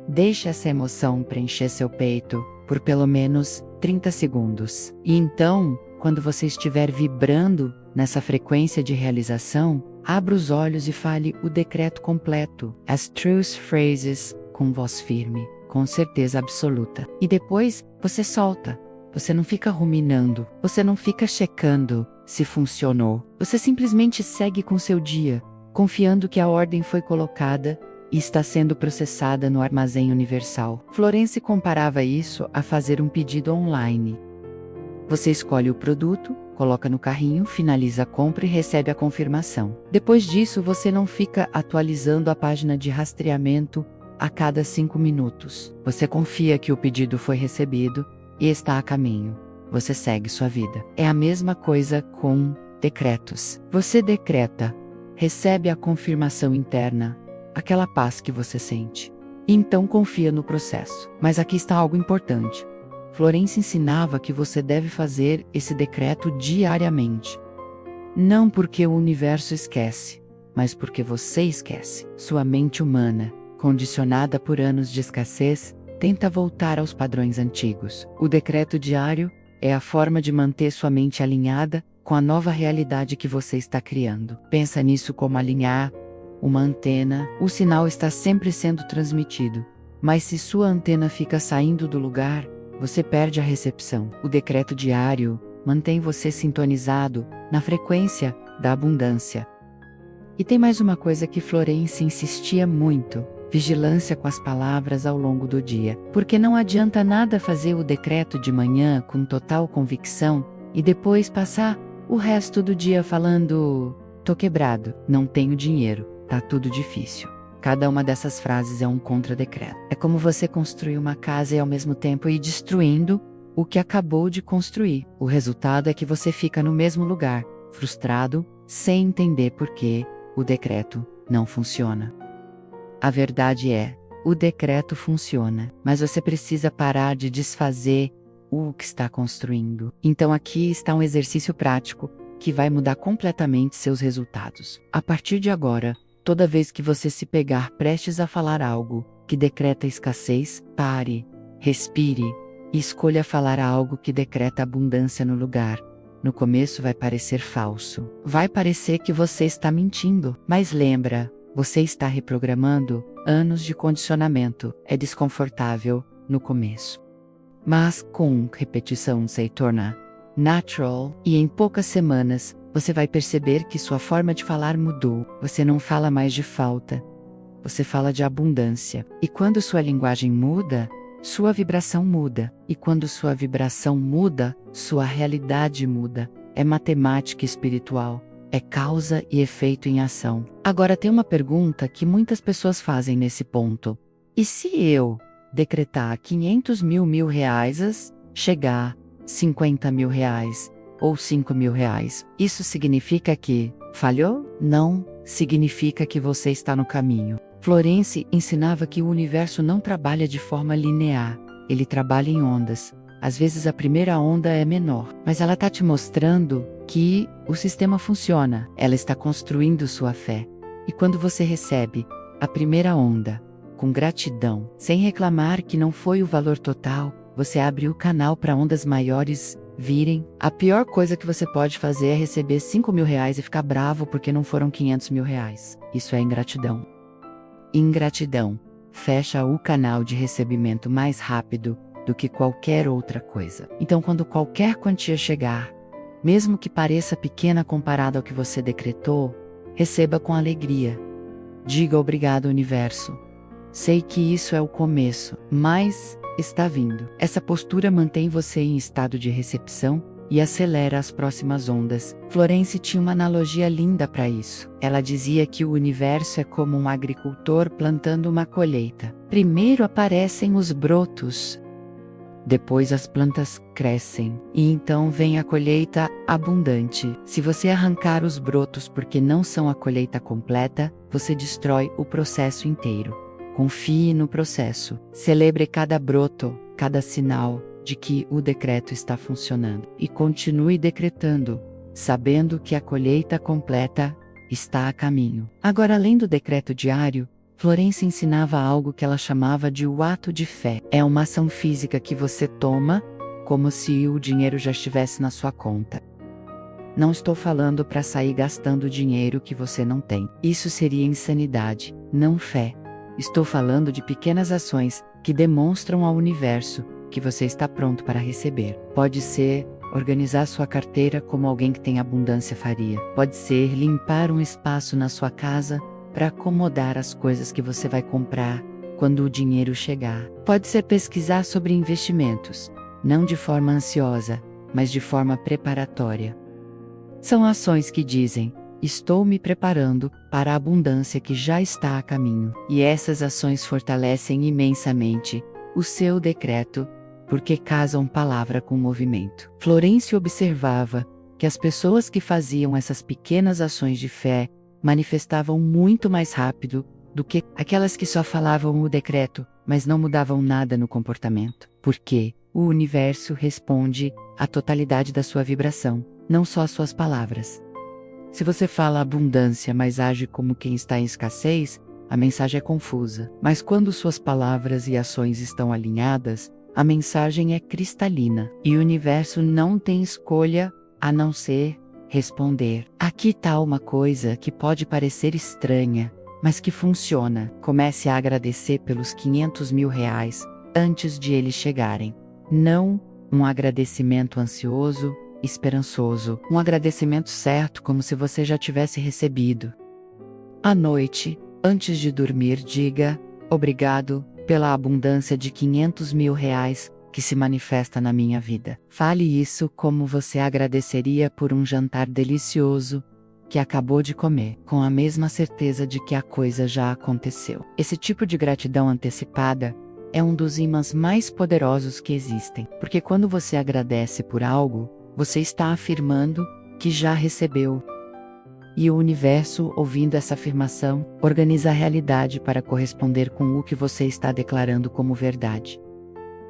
Deixe essa emoção preencher seu peito por pelo menos 30 segundos. E então, quando você estiver vibrando nessa frequência de realização, abra os olhos e fale o decreto completo, as truth phrases, com voz firme, com certeza absoluta. E depois, você solta. Você não fica ruminando, você não fica checando se funcionou. Você simplesmente segue com seu dia, confiando que a ordem foi colocada e está sendo processada no armazém universal. Florence comparava isso a fazer um pedido online. Você escolhe o produto, coloca no carrinho, finaliza a compra e recebe a confirmação. Depois disso, você não fica atualizando a página de rastreamento a cada 5 minutos. Você confia que o pedido foi recebido e está a caminho. Você segue sua vida. É a mesma coisa com decretos. Você decreta, recebe a confirmação interna, aquela paz que você sente. E então confia no processo. Mas aqui está algo importante. Florence ensinava que você deve fazer esse decreto diariamente. Não porque o universo esquece, mas porque você esquece. Sua mente humana, condicionada por anos de escassez, tenta voltar aos padrões antigos. O decreto diário é a forma de manter sua mente alinhada com a nova realidade que você está criando. Pensa nisso como alinhar uma antena. O sinal está sempre sendo transmitido, mas se sua antena fica saindo do lugar, você perde a recepção. O decreto diário mantém você sintonizado na frequência da abundância. E tem mais uma coisa que Florence insistia muito: vigilância com as palavras ao longo do dia. Porque não adianta nada fazer o decreto de manhã com total convicção e depois passar o resto do dia falando: tô quebrado, não tenho dinheiro, tá tudo difícil. Cada uma dessas frases é um contra-decreto. É como você construir uma casa e ao mesmo tempo ir destruindo o que acabou de construir. O resultado é que você fica no mesmo lugar, frustrado, sem entender por que o decreto não funciona. A verdade é, o decreto funciona, mas você precisa parar de desfazer o que está construindo. Então aqui está um exercício prático que vai mudar completamente seus resultados. A partir de agora, toda vez que você se pegar prestes a falar algo que decreta escassez, pare, respire e escolha falar algo que decreta abundância no lugar. No começo vai parecer falso. Vai parecer que você está mentindo. Mas lembra, você está reprogramando anos de condicionamento. É desconfortável no começo. Mas com repetição se torna natural e em poucas semanas você vai perceber que sua forma de falar mudou. Você não fala mais de falta. Você fala de abundância. E quando sua linguagem muda, sua vibração muda. E quando sua vibração muda, sua realidade muda. É matemática espiritual. É causa e efeito em ação. Agora tem uma pergunta que muitas pessoas fazem nesse ponto. E se eu decretar 500 mil reais, chegar 50 mil reais ou 5 mil reais, isso significa que falhou? Não, significa que você está no caminho. Florence ensinava que o universo não trabalha de forma linear, ele trabalha em ondas. Às vezes a primeira onda é menor, mas ela está te mostrando que o sistema funciona, ela está construindo sua fé. E quando você recebe a primeira onda, com gratidão, sem reclamar que não foi o valor total, você abre o canal para ondas maiores virem. A pior coisa que você pode fazer é receber 5 mil reais e ficar bravo porque não foram 500 mil reais. Isso é ingratidão. Ingratidão fecha o canal de recebimento mais rápido do que qualquer outra coisa. Então, quando qualquer quantia chegar, mesmo que pareça pequena comparada ao que você decretou, receba com alegria. Diga obrigado, universo. Sei que isso é o começo, mas está vindo. Essa postura mantém você em estado de recepção e acelera as próximas ondas. Florence tinha uma analogia linda para isso. Ela dizia que o universo é como um agricultor plantando uma colheita. Primeiro aparecem os brotos, depois as plantas crescem, e então vem a colheita abundante. Se você arrancar os brotos porque não são a colheita completa, você destrói o processo inteiro. Confie no processo. Celebre cada broto, cada sinal de que o decreto está funcionando. E continue decretando, sabendo que a colheita completa está a caminho. Agora, além do decreto diário, Florence ensinava algo que ela chamava de o ato de fé. É uma ação física que você toma, como se o dinheiro já estivesse na sua conta. Não estou falando para sair gastando dinheiro que você não tem. Isso seria insanidade, não fé. Estou falando de pequenas ações que demonstram ao universo que você está pronto para receber. Pode ser organizar sua carteira como alguém que tem abundância faria. Pode ser limpar um espaço na sua casa para acomodar as coisas que você vai comprar quando o dinheiro chegar. Pode ser pesquisar sobre investimentos, não de forma ansiosa, mas de forma preparatória. São ações que dizem: estou me preparando para a abundância que já está a caminho. E essas ações fortalecem imensamente o seu decreto, porque casam palavra com movimento. Florence observava que as pessoas que faziam essas pequenas ações de fé manifestavam muito mais rápido do que aquelas que só falavam o decreto, mas não mudavam nada no comportamento. Porque o universo responde à totalidade da sua vibração, não só às suas palavras. Se você fala abundância, mas age como quem está em escassez, a mensagem é confusa. Mas quando suas palavras e ações estão alinhadas, a mensagem é cristalina. E o universo não tem escolha a não ser responder. Aqui está uma coisa que pode parecer estranha, mas que funciona. Comece a agradecer pelos 500 mil reais antes de eles chegarem. Não um agradecimento ansioso, esperançoso, um agradecimento certo, como se você já tivesse recebido. À noite, antes de dormir, diga: obrigado pela abundância de 500 mil reais que se manifesta na minha vida. Fale isso como você agradeceria por um jantar delicioso que acabou de comer, com a mesma certeza de que a coisa já aconteceu. Esse tipo de gratidão antecipada é um dos ímãs mais poderosos que existem, porque quando você agradece por algo, você está afirmando que já recebeu. E o universo, ouvindo essa afirmação, organiza a realidade para corresponder com o que você está declarando como verdade.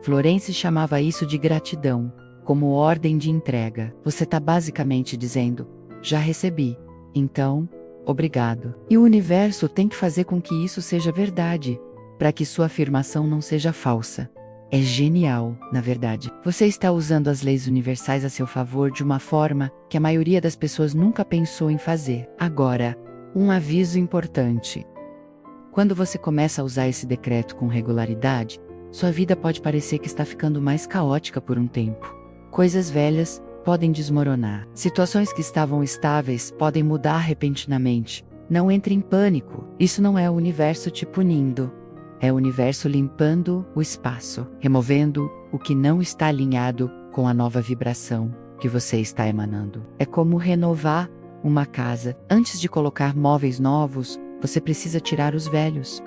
Florence chamava isso de gratidão, como ordem de entrega. Você está basicamente dizendo: já recebi, então, obrigado. E o universo tem que fazer com que isso seja verdade, para que sua afirmação não seja falsa. É genial, na verdade. Você está usando as leis universais a seu favor de uma forma que a maioria das pessoas nunca pensou em fazer. Agora, um aviso importante. Quando você começa a usar esse decreto com regularidade, sua vida pode parecer que está ficando mais caótica por um tempo. Coisas velhas podem desmoronar. Situações que estavam estáveis podem mudar repentinamente. Não entre em pânico. Isso não é o universo te punindo. É o universo limpando o espaço, removendo o que não está alinhado com a nova vibração que você está emanando. É como renovar uma casa. Antes de colocar móveis novos, você precisa tirar os velhos.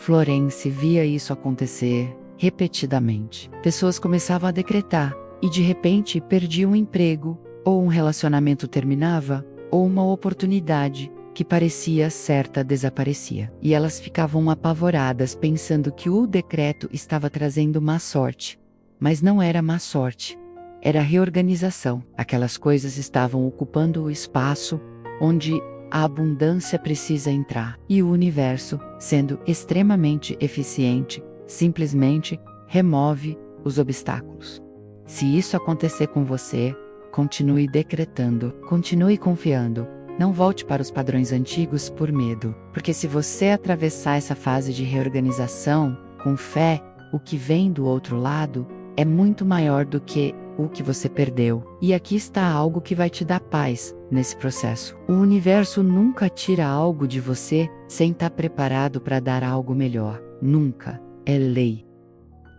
Florence via isso acontecer repetidamente. Pessoas começavam a decretar e de repente perdiam um emprego, ou um relacionamento terminava, ou uma oportunidade que parecia certa desaparecia. E elas ficavam apavoradas pensando que o decreto estava trazendo má sorte. Mas não era má sorte. Era reorganização. Aquelas coisas estavam ocupando o espaço onde a abundância precisa entrar. E o universo, sendo extremamente eficiente, simplesmente remove os obstáculos. Se isso acontecer com você, continue decretando, continue confiando. Não volte para os padrões antigos por medo, porque se você atravessar essa fase de reorganização, com fé, o que vem do outro lado é muito maior do que o que você perdeu. E aqui está algo que vai te dar paz nesse processo. O universo nunca tira algo de você sem estar preparado para dar algo melhor. Nunca. É lei.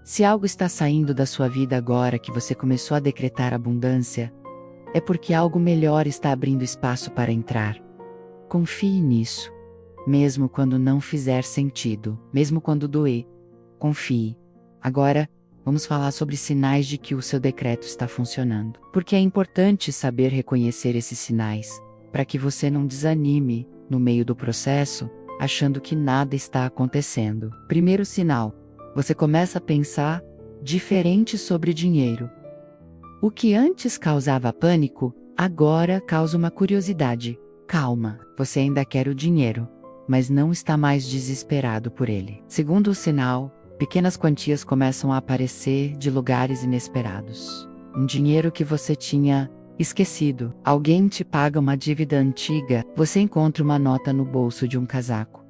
Se algo está saindo da sua vida agora que você começou a decretar abundância, é porque algo melhor está abrindo espaço para entrar. Confie nisso. Mesmo quando não fizer sentido, mesmo quando doer, confie. Agora, vamos falar sobre sinais de que o seu decreto está funcionando. Porque é importante saber reconhecer esses sinais, para que você não desanime no meio do processo, achando que nada está acontecendo. Primeiro sinal: você começa a pensar diferente sobre dinheiro. O que antes causava pânico, agora causa uma curiosidade. Calma, você ainda quer o dinheiro, mas não está mais desesperado por ele. Segundo sinal, pequenas quantias começam a aparecer de lugares inesperados. Um dinheiro que você tinha esquecido. Alguém te paga uma dívida antiga, você encontra uma nota no bolso de um casaco.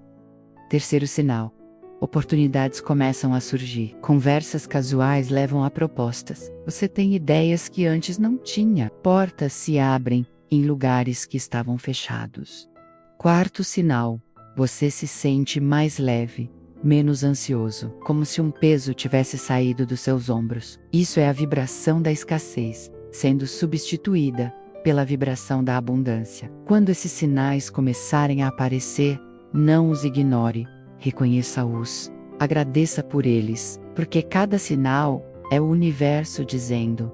Terceiro sinal: oportunidades começam a surgir. Conversas casuais levam a propostas. Você tem ideias que antes não tinha. Portas se abrem em lugares que estavam fechados. Quarto sinal: você se sente mais leve, menos ansioso, como se um peso tivesse saído dos seus ombros. Isso é a vibração da escassez, sendo substituída pela vibração da abundância. Quando esses sinais começarem a aparecer, não os ignore. Reconheça-os, agradeça por eles, porque cada sinal é o universo dizendo: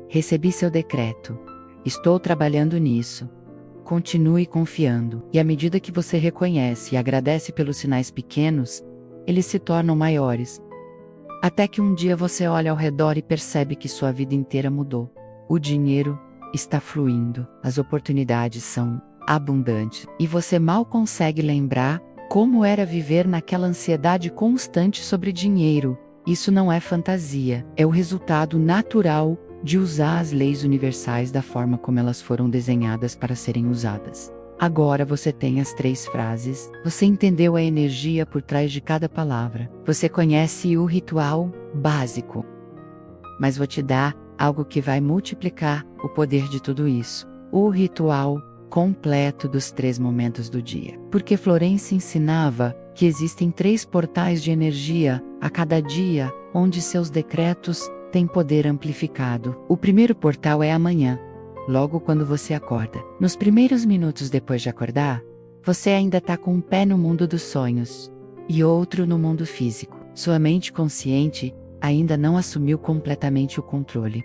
recebi seu decreto, estou trabalhando nisso. Continue confiando, e à medida que você reconhece e agradece pelos sinais pequenos, eles se tornam maiores. Até que um dia você olha ao redor e percebe que sua vida inteira mudou. O dinheiro está fluindo, as oportunidades são abundantes, e você mal consegue lembrar como era viver naquela ansiedade constante sobre dinheiro. Isso não é fantasia, é o resultado natural de usar as leis universais da forma como elas foram desenhadas para serem usadas. Agora você tem as 3 frases, você entendeu a energia por trás de cada palavra, você conhece o ritual básico. Mas vou te dar algo que vai multiplicar o poder de tudo isso: o ritual completo dos 3 momentos do dia. Porque Florence ensinava que existem 3 portais de energia a cada dia, onde seus decretos têm poder amplificado. O primeiro portal é amanhã, logo quando você acorda. Nos primeiros minutos depois de acordar, você ainda está com um pé no mundo dos sonhos e outro no mundo físico. Sua mente consciente ainda não assumiu completamente o controle.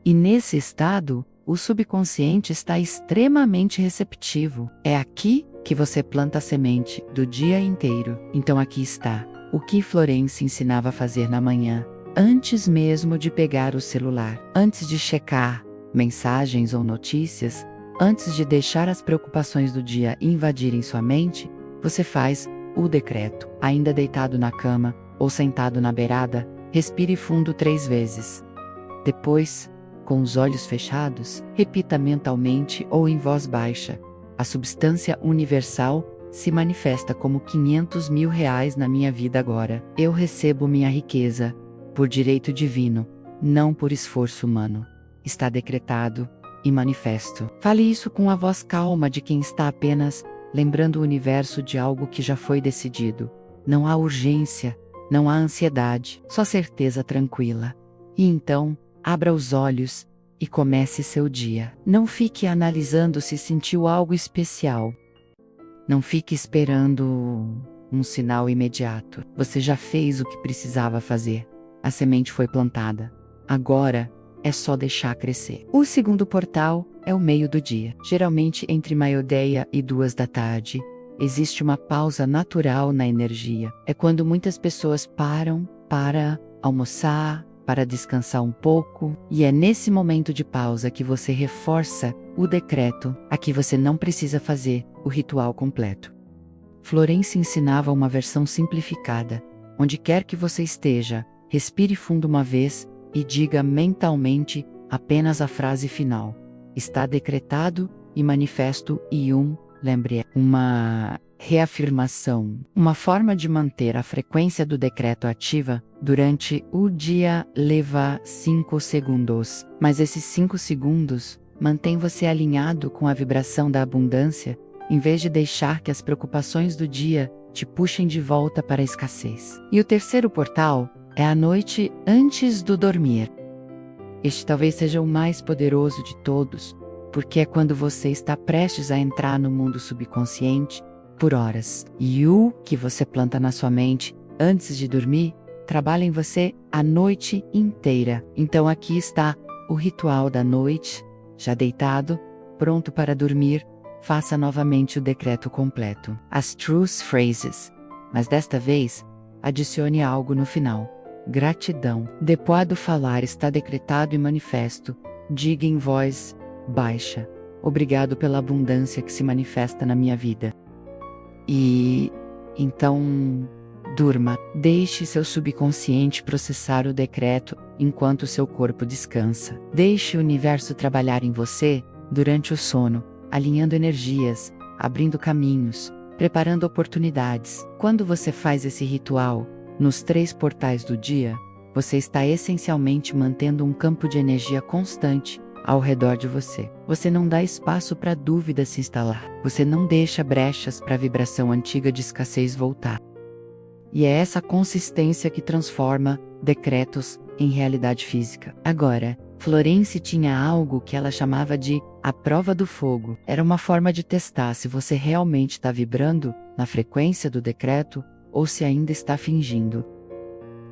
E nesse estado, o subconsciente está extremamente receptivo. É aqui que você planta a semente do dia inteiro. Então aqui está o que Florence ensinava a fazer na manhã, antes mesmo de pegar o celular, antes de checar mensagens ou notícias, antes de deixar as preocupações do dia invadirem sua mente, você faz o decreto. Ainda deitado na cama ou sentado na beirada, Respire fundo 3 vezes. Depois, com os olhos fechados, repita mentalmente ou em voz baixa: a substância universal se manifesta como R$ 500.000 na minha vida agora. Eu recebo minha riqueza por direito divino, não por esforço humano. Está decretado e manifesto. Fale isso com a voz calma de quem está apenas lembrando o universo de algo que já foi decidido. Não há urgência, não há ansiedade, só certeza tranquila. E então, abra os olhos e comece seu dia. Não fique analisando se sentiu algo especial. Não fique esperando um sinal imediato. Você já fez o que precisava fazer. A semente foi plantada. Agora é só deixar crescer. O segundo portal é o meio do dia. Geralmente entre meio-dia e 2 da tarde, existe uma pausa natural na energia. É quando muitas pessoas param para almoçar, para descansar um pouco, e é nesse momento de pausa que você reforça o decreto. Aqui você não precisa fazer o ritual completo. Florence ensinava uma versão simplificada. Onde quer que você esteja, respire fundo uma vez e diga mentalmente apenas a frase final. Está decretado e manifesto lembre, uma reafirmação, uma forma de manter a frequência do decreto ativa durante o dia leva 5 segundos, mas esses 5 segundos mantém você alinhado com a vibração da abundância, em vez de deixar que as preocupações do dia te puxem de volta para a escassez. E o terceiro portal é a noite antes do dormir. Este talvez seja o mais poderoso de todos, porque é quando você está prestes a entrar no mundo subconsciente por horas. E o que você planta na sua mente antes de dormir trabalha em você a noite inteira. Então aqui está o ritual da noite. Já deitado, pronto para dormir, faça novamente o decreto completo. As truth phrases. Mas desta vez, adicione algo no final. Gratidão. Depois do falar está decretado e manifesto, diga em voz baixa: obrigado pela abundância que se manifesta na minha vida. E então, durma. Deixe seu subconsciente processar o decreto enquanto seu corpo descansa. Deixe o universo trabalhar em você durante o sono, alinhando energias, abrindo caminhos, preparando oportunidades. Quando você faz esse ritual, nos 3 portais do dia, você está essencialmente mantendo um campo de energia constante ao redor de você. Você não dá espaço para dúvida se instalar. Você não deixa brechas para a vibração antiga de escassez voltar. E é essa consistência que transforma decretos em realidade física. Agora, Florence tinha algo que ela chamava de a prova do fogo. Era uma forma de testar se você realmente está vibrando na frequência do decreto ou se ainda está fingindo.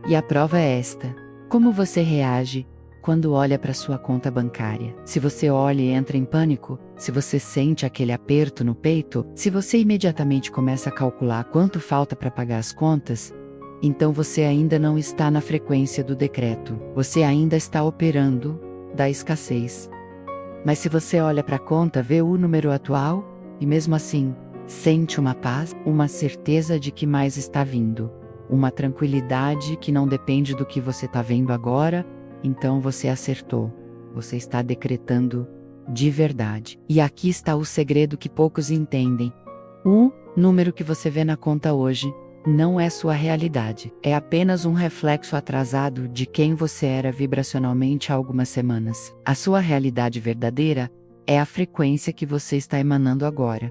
E a prova é esta: como você reage quando olha para sua conta bancária. Se você olha e entra em pânico, se você sente aquele aperto no peito, se você imediatamente começa a calcular quanto falta para pagar as contas, então você ainda não está na frequência do decreto. Você ainda está operando da escassez. Mas se você olha para a conta, vê o número atual, e mesmo assim, sente uma paz, uma certeza de que mais está vindo, uma tranquilidade que não depende do que você está vendo agora, então você acertou. Você está decretando de verdade. E aqui está o segredo que poucos entendem. O número que você vê na conta hoje não é sua realidade. É apenas um reflexo atrasado de quem você era vibracionalmente há algumas semanas. A sua realidade verdadeira é a frequência que você está emanando agora.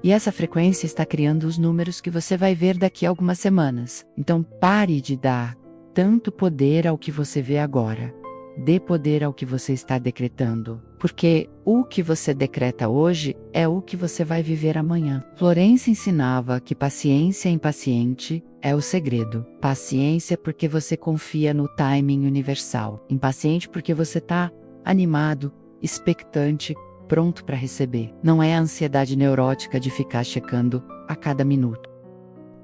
E essa frequência está criando os números que você vai ver daqui a algumas semanas. Então pare de dar tanto poder ao que você vê agora. Dê poder ao que você está decretando. Porque o que você decreta hoje é o que você vai viver amanhã. Florence ensinava que paciência impaciente é o segredo. Paciência porque você confia no timing universal. Impaciente porque você está animado, expectante, pronto para receber. Não é a ansiedade neurótica de ficar checando a cada minuto.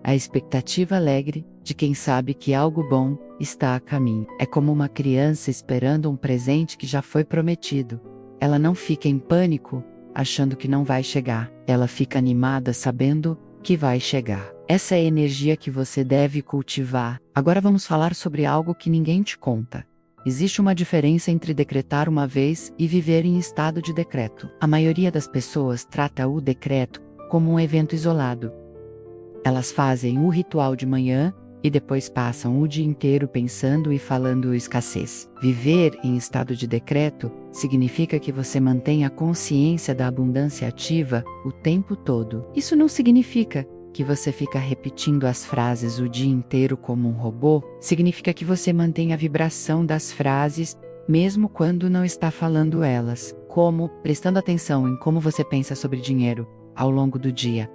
A expectativa alegre de quem sabe que algo bom está a caminho. É como uma criança esperando um presente que já foi prometido. Ela não fica em pânico, achando que não vai chegar. Ela fica animada sabendo que vai chegar. Essa é a energia que você deve cultivar. Agora vamos falar sobre algo que ninguém te conta. Existe uma diferença entre decretar uma vez e viver em estado de decreto. A maioria das pessoas trata o decreto como um evento isolado. Elas fazem o ritual de manhã e depois passam o dia inteiro pensando e falando escassez. Viver em estado de decreto significa que você mantém a consciência da abundância ativa o tempo todo. Isso não significa que você fica repetindo as frases o dia inteiro como um robô, significa que você mantém a vibração das frases mesmo quando não está falando elas, como prestando atenção em como você pensa sobre dinheiro ao longo do dia.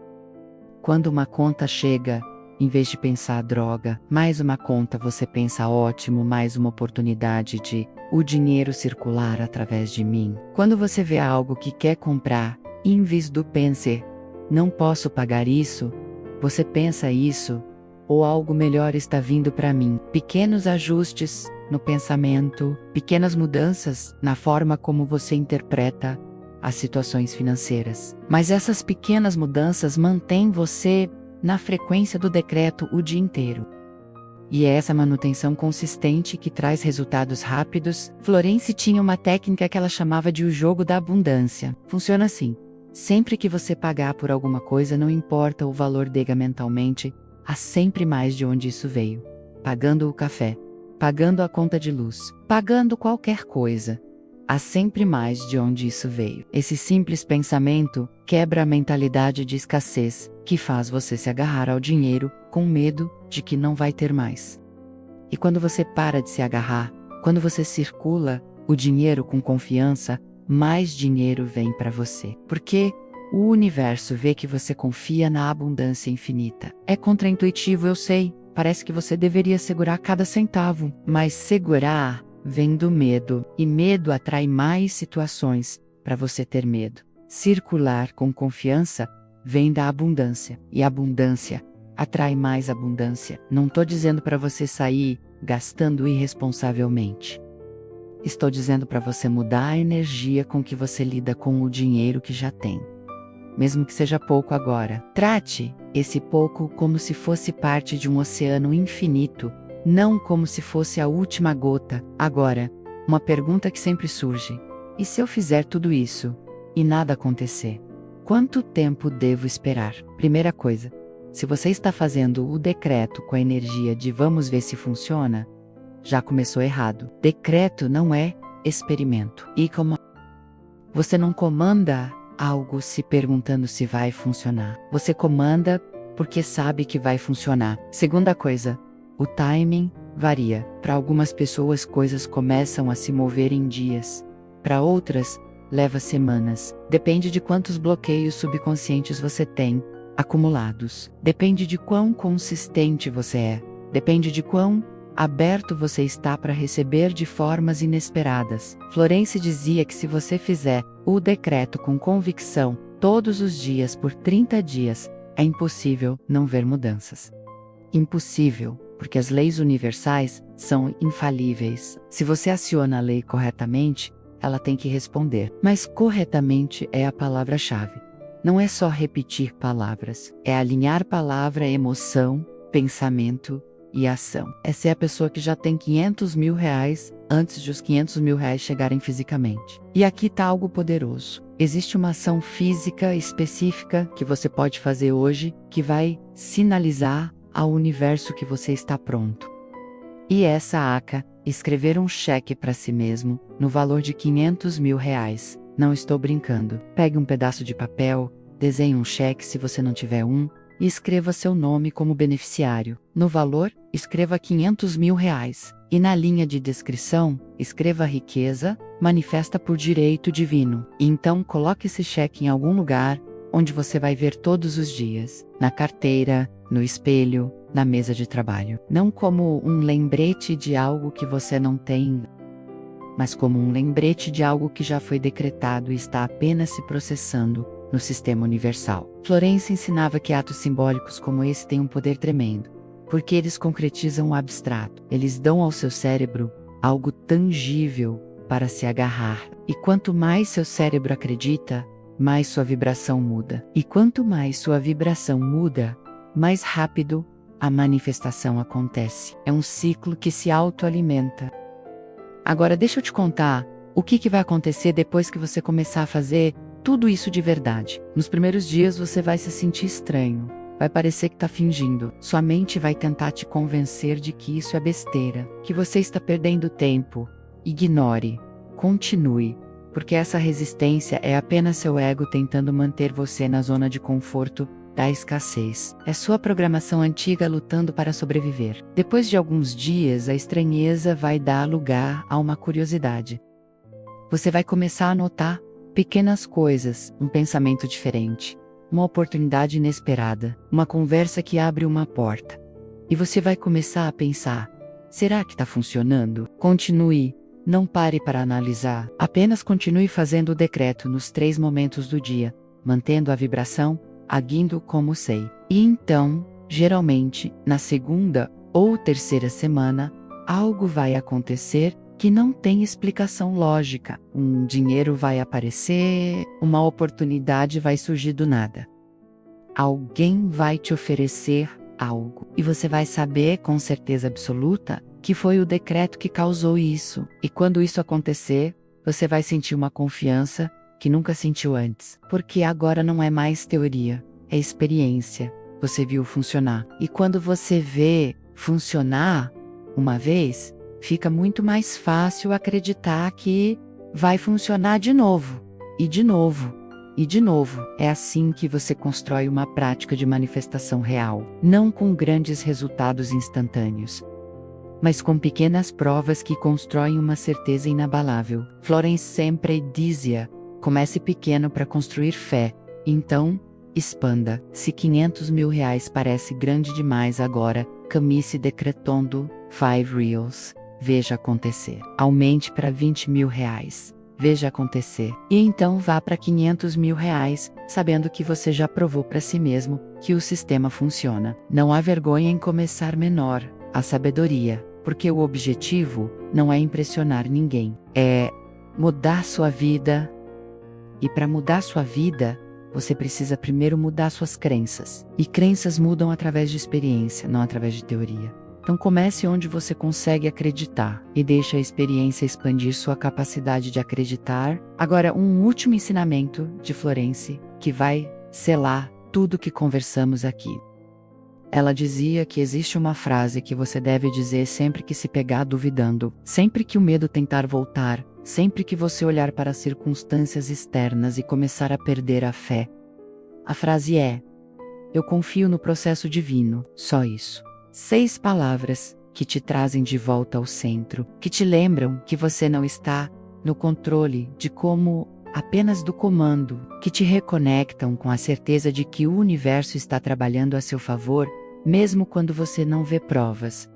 Quando uma conta chega, em vez de pensar droga, mais uma conta, você pensa ótimo, mais uma oportunidade de o dinheiro circular através de mim. Quando você vê algo que quer comprar, em vez do pense, não posso pagar isso, você pensa isso, ou algo melhor está vindo para mim. Pequenos ajustes no pensamento, pequenas mudanças na forma como você interpreta as situações financeiras. Mas essas pequenas mudanças mantêm você na frequência do decreto o dia inteiro. E é essa manutenção consistente que traz resultados rápidos. Florence tinha uma técnica que ela chamava de o jogo da abundância. Funciona assim. Sempre que você pagar por alguma coisa, não importa o valor dega mentalmente, há sempre mais de onde isso veio. Pagando o café, pagando a conta de luz, pagando qualquer coisa. Há sempre mais de onde isso veio. Esse simples pensamento quebra a mentalidade de escassez, que faz você se agarrar ao dinheiro com medo de que não vai ter mais. E quando você para de se agarrar, quando você circula o dinheiro com confiança, mais dinheiro vem para você. Porque o universo vê que você confia na abundância infinita. É contraintuitivo, eu sei. Parece que você deveria segurar cada centavo, mas segurar vem do medo, e medo atrai mais situações para você ter medo. Circular com confiança vem da abundância, e abundância atrai mais abundância. Não estou dizendo para você sair gastando irresponsavelmente. Estou dizendo para você mudar a energia com que você lida com o dinheiro que já tem. Mesmo que seja pouco agora, trate esse pouco como se fosse parte de um oceano infinito, não como se fosse a última gota. Agora, uma pergunta que sempre surge: e se eu fizer tudo isso e nada acontecer? Quanto tempo devo esperar? Primeira coisa, se você está fazendo o decreto com a energia de vamos ver se funciona, já começou errado. Decreto não é experimento. E como você não comanda algo se perguntando se vai funcionar. Você comanda porque sabe que vai funcionar. Segunda coisa, o timing varia. Para algumas pessoas coisas começam a se mover em dias. Para outras, leva semanas. Depende de quantos bloqueios subconscientes você tem acumulados. Depende de quão consistente você é. Depende de quão aberto você está para receber de formas inesperadas. Florence dizia que se você fizer o decreto com convicção todos os dias por 30 dias, é impossível não ver mudanças. Impossível, porque as leis universais são infalíveis. Se você aciona a lei corretamente, ela tem que responder. Mas corretamente é a palavra-chave. Não é só repetir palavras, é alinhar palavra, emoção, pensamento e ação. Essa é a pessoa que já tem 500 mil reais antes de os 500 mil reais chegarem fisicamente. E aqui está algo poderoso. Existe uma ação física específica que você pode fazer hoje que vai sinalizar ao universo que você está pronto. E essa aca, escrever um cheque para si mesmo, no valor de 500 mil reais. Não estou brincando. Pegue um pedaço de papel, desenhe um cheque se você não tiver um, e escreva seu nome como beneficiário. No valor, escreva 500 mil reais. E na linha de descrição, escreva riqueza, manifesta por direito divino. E então coloque esse cheque em algum lugar, onde você vai ver todos os dias. Na carteira, no espelho, na mesa de trabalho. Não como um lembrete de algo que você não tem, mas como um lembrete de algo que já foi decretado e está apenas se processando no sistema universal. Florence ensinava que atos simbólicos como esse têm um poder tremendo, porque eles concretizam o abstrato. Eles dão ao seu cérebro algo tangível para se agarrar. E quanto mais seu cérebro acredita, mais sua vibração muda. E quanto mais sua vibração muda, mais rápido a manifestação acontece. É um ciclo que se autoalimenta. Agora deixa eu te contar o que vai acontecer depois que você começar a fazer tudo isso de verdade. Nos primeiros dias você vai se sentir estranho. Vai parecer que está fingindo. Sua mente vai tentar te convencer de que isso é besteira, que você está perdendo tempo. Ignore. Continue. Porque essa resistência é apenas seu ego tentando manter você na zona de conforto da escassez. É sua programação antiga lutando para sobreviver. Depois de alguns dias, a estranheza vai dar lugar a uma curiosidade. Você vai começar a notar pequenas coisas, um pensamento diferente, uma oportunidade inesperada, uma conversa que abre uma porta. E você vai começar a pensar: será que está funcionando? Continue. Não pare para analisar, apenas continue fazendo o decreto nos 3 momentos do dia, mantendo a vibração, agindo como sei. E então, geralmente, na segunda ou terceira semana, algo vai acontecer que não tem explicação lógica. Um dinheiro vai aparecer, uma oportunidade vai surgir do nada. Alguém vai te oferecer algo, e você vai saber com certeza absoluta que foi o decreto que causou isso. E quando isso acontecer, você vai sentir uma confiança que nunca sentiu antes. Porque agora não é mais teoria, é experiência. Você viu funcionar. E quando você vê funcionar uma vez, fica muito mais fácil acreditar que vai funcionar de novo. E de novo. E de novo. É assim que você constrói uma prática de manifestação real. Não com grandes resultados instantâneos, mas com pequenas provas que constroem uma certeza inabalável. Florence sempre dizia: comece pequeno para construir fé, então, expanda. Se 500 mil reais parece grande demais agora, comece decretando 5 reals, veja acontecer. Aumente para 20 mil reais, veja acontecer. E então vá para 500 mil reais, sabendo que você já provou para si mesmo que o sistema funciona. Não há vergonha em começar menor, a sabedoria. Porque o objetivo não é impressionar ninguém, é mudar sua vida. E para mudar sua vida, você precisa primeiro mudar suas crenças. E crenças mudam através de experiência, não através de teoria. Então comece onde você consegue acreditar e deixe a experiência expandir sua capacidade de acreditar. Agora, um último ensinamento de Florence que vai selar tudo que conversamos aqui. Ela dizia que existe uma frase que você deve dizer sempre que se pegar duvidando, sempre que o medo tentar voltar, sempre que você olhar para as circunstâncias externas e começar a perder a fé. A frase é: eu confio no processo divino, só isso. 6 palavras que te trazem de volta ao centro, que te lembram que você não está no controle de como, apenas do comando, que te reconectam com a certeza de que o universo está trabalhando a seu favor, mesmo quando você não vê provas.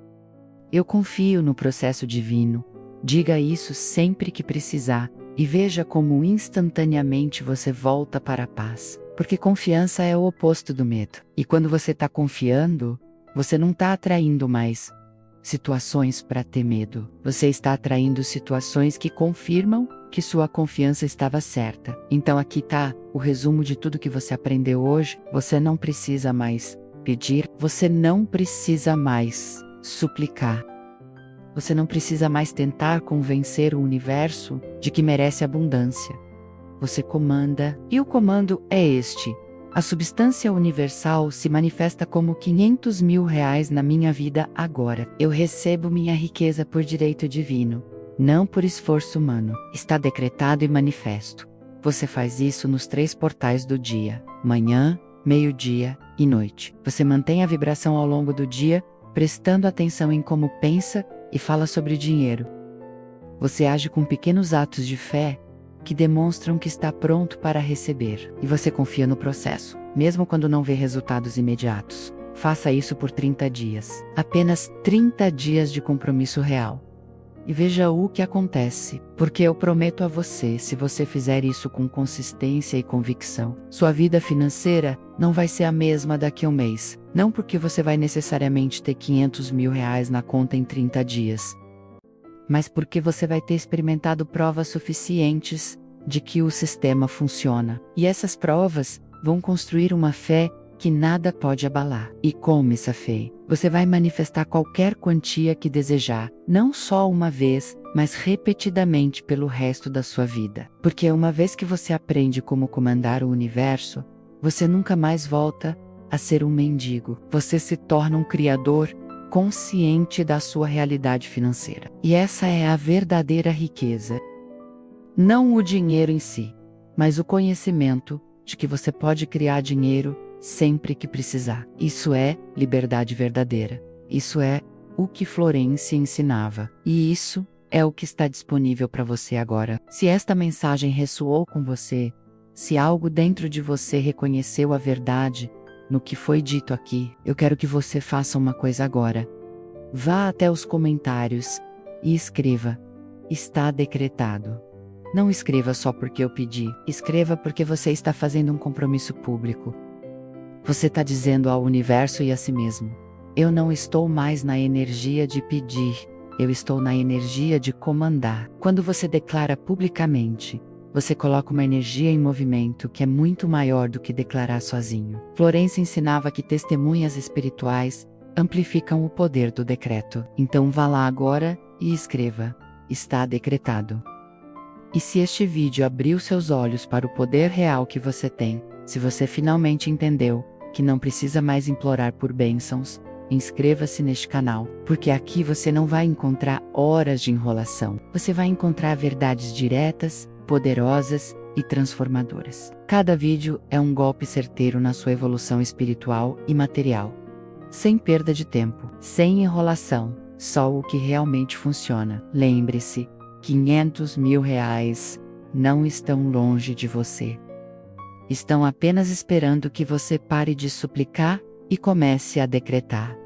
Eu confio no processo divino. Diga isso sempre que precisar, e veja como instantaneamente você volta para a paz. Porque confiança é o oposto do medo. E quando você está confiando, você não está atraindo mais situações para ter medo. Você está atraindo situações que confirmam que sua confiança estava certa. Então aqui está o resumo de tudo que você aprendeu hoje. Você não precisa mais pedir, você não precisa mais suplicar. Você não precisa mais tentar convencer o universo de que merece abundância. Você comanda, e o comando é este: a substância universal se manifesta como 500 mil reais na minha vida agora. Eu recebo minha riqueza por direito divino, não por esforço humano. Está decretado e manifesto. Você faz isso nos 3 portais do dia: manhã, meio-dia e noite. Você mantém a vibração ao longo do dia, prestando atenção em como pensa e fala sobre dinheiro. Você age com pequenos atos de fé que demonstram que está pronto para receber. E você confia no processo, mesmo quando não vê resultados imediatos. Faça isso por 30 dias. Apenas 30 dias de compromisso real. E veja o que acontece, porque eu prometo a você, se você fizer isso com consistência e convicção, sua vida financeira não vai ser a mesma daqui a um mês. Não porque você vai necessariamente ter 500 mil reais na conta em 30 dias, mas porque você vai ter experimentado provas suficientes de que o sistema funciona. E essas provas vão construir uma fé que nada pode abalar. E com Missa Fei, você vai manifestar qualquer quantia que desejar, não só uma vez, mas repetidamente pelo resto da sua vida. Porque uma vez que você aprende como comandar o universo, você nunca mais volta a ser um mendigo. Você se torna um criador consciente da sua realidade financeira. E essa é a verdadeira riqueza. Não o dinheiro em si, mas o conhecimento de que você pode criar dinheiro sempre que precisar. Isso é liberdade verdadeira. Isso é o que Florence ensinava. E isso é o que está disponível para você agora. Se esta mensagem ressoou com você, se algo dentro de você reconheceu a verdade no que foi dito aqui, eu quero que você faça uma coisa agora. Vá até os comentários e escreva: está decretado. Não escreva só porque eu pedi, escreva porque você está fazendo um compromisso público. Você está dizendo ao universo e a si mesmo: eu não estou mais na energia de pedir, eu estou na energia de comandar. Quando você declara publicamente, você coloca uma energia em movimento que é muito maior do que declarar sozinho. Florence ensinava que testemunhas espirituais amplificam o poder do decreto. Então vá lá agora e escreva: está decretado. E se este vídeo abriu seus olhos para o poder real que você tem, se você finalmente entendeu que não precisa mais implorar por bênçãos, inscreva-se neste canal, porque aqui você não vai encontrar horas de enrolação. Você vai encontrar verdades diretas, poderosas e transformadoras. Cada vídeo é um golpe certeiro na sua evolução espiritual e material. Sem perda de tempo, sem enrolação, só o que realmente funciona. Lembre-se, R$500 mil não estão longe de você. Estão apenas esperando que você pare de suplicar e comece a decretar.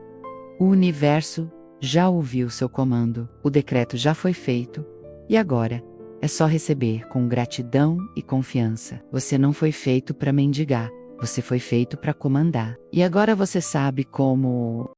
O universo já ouviu seu comando, o decreto já foi feito, e agora é só receber com gratidão e confiança. Você não foi feito para mendigar, você foi feito para comandar. E agora você sabe como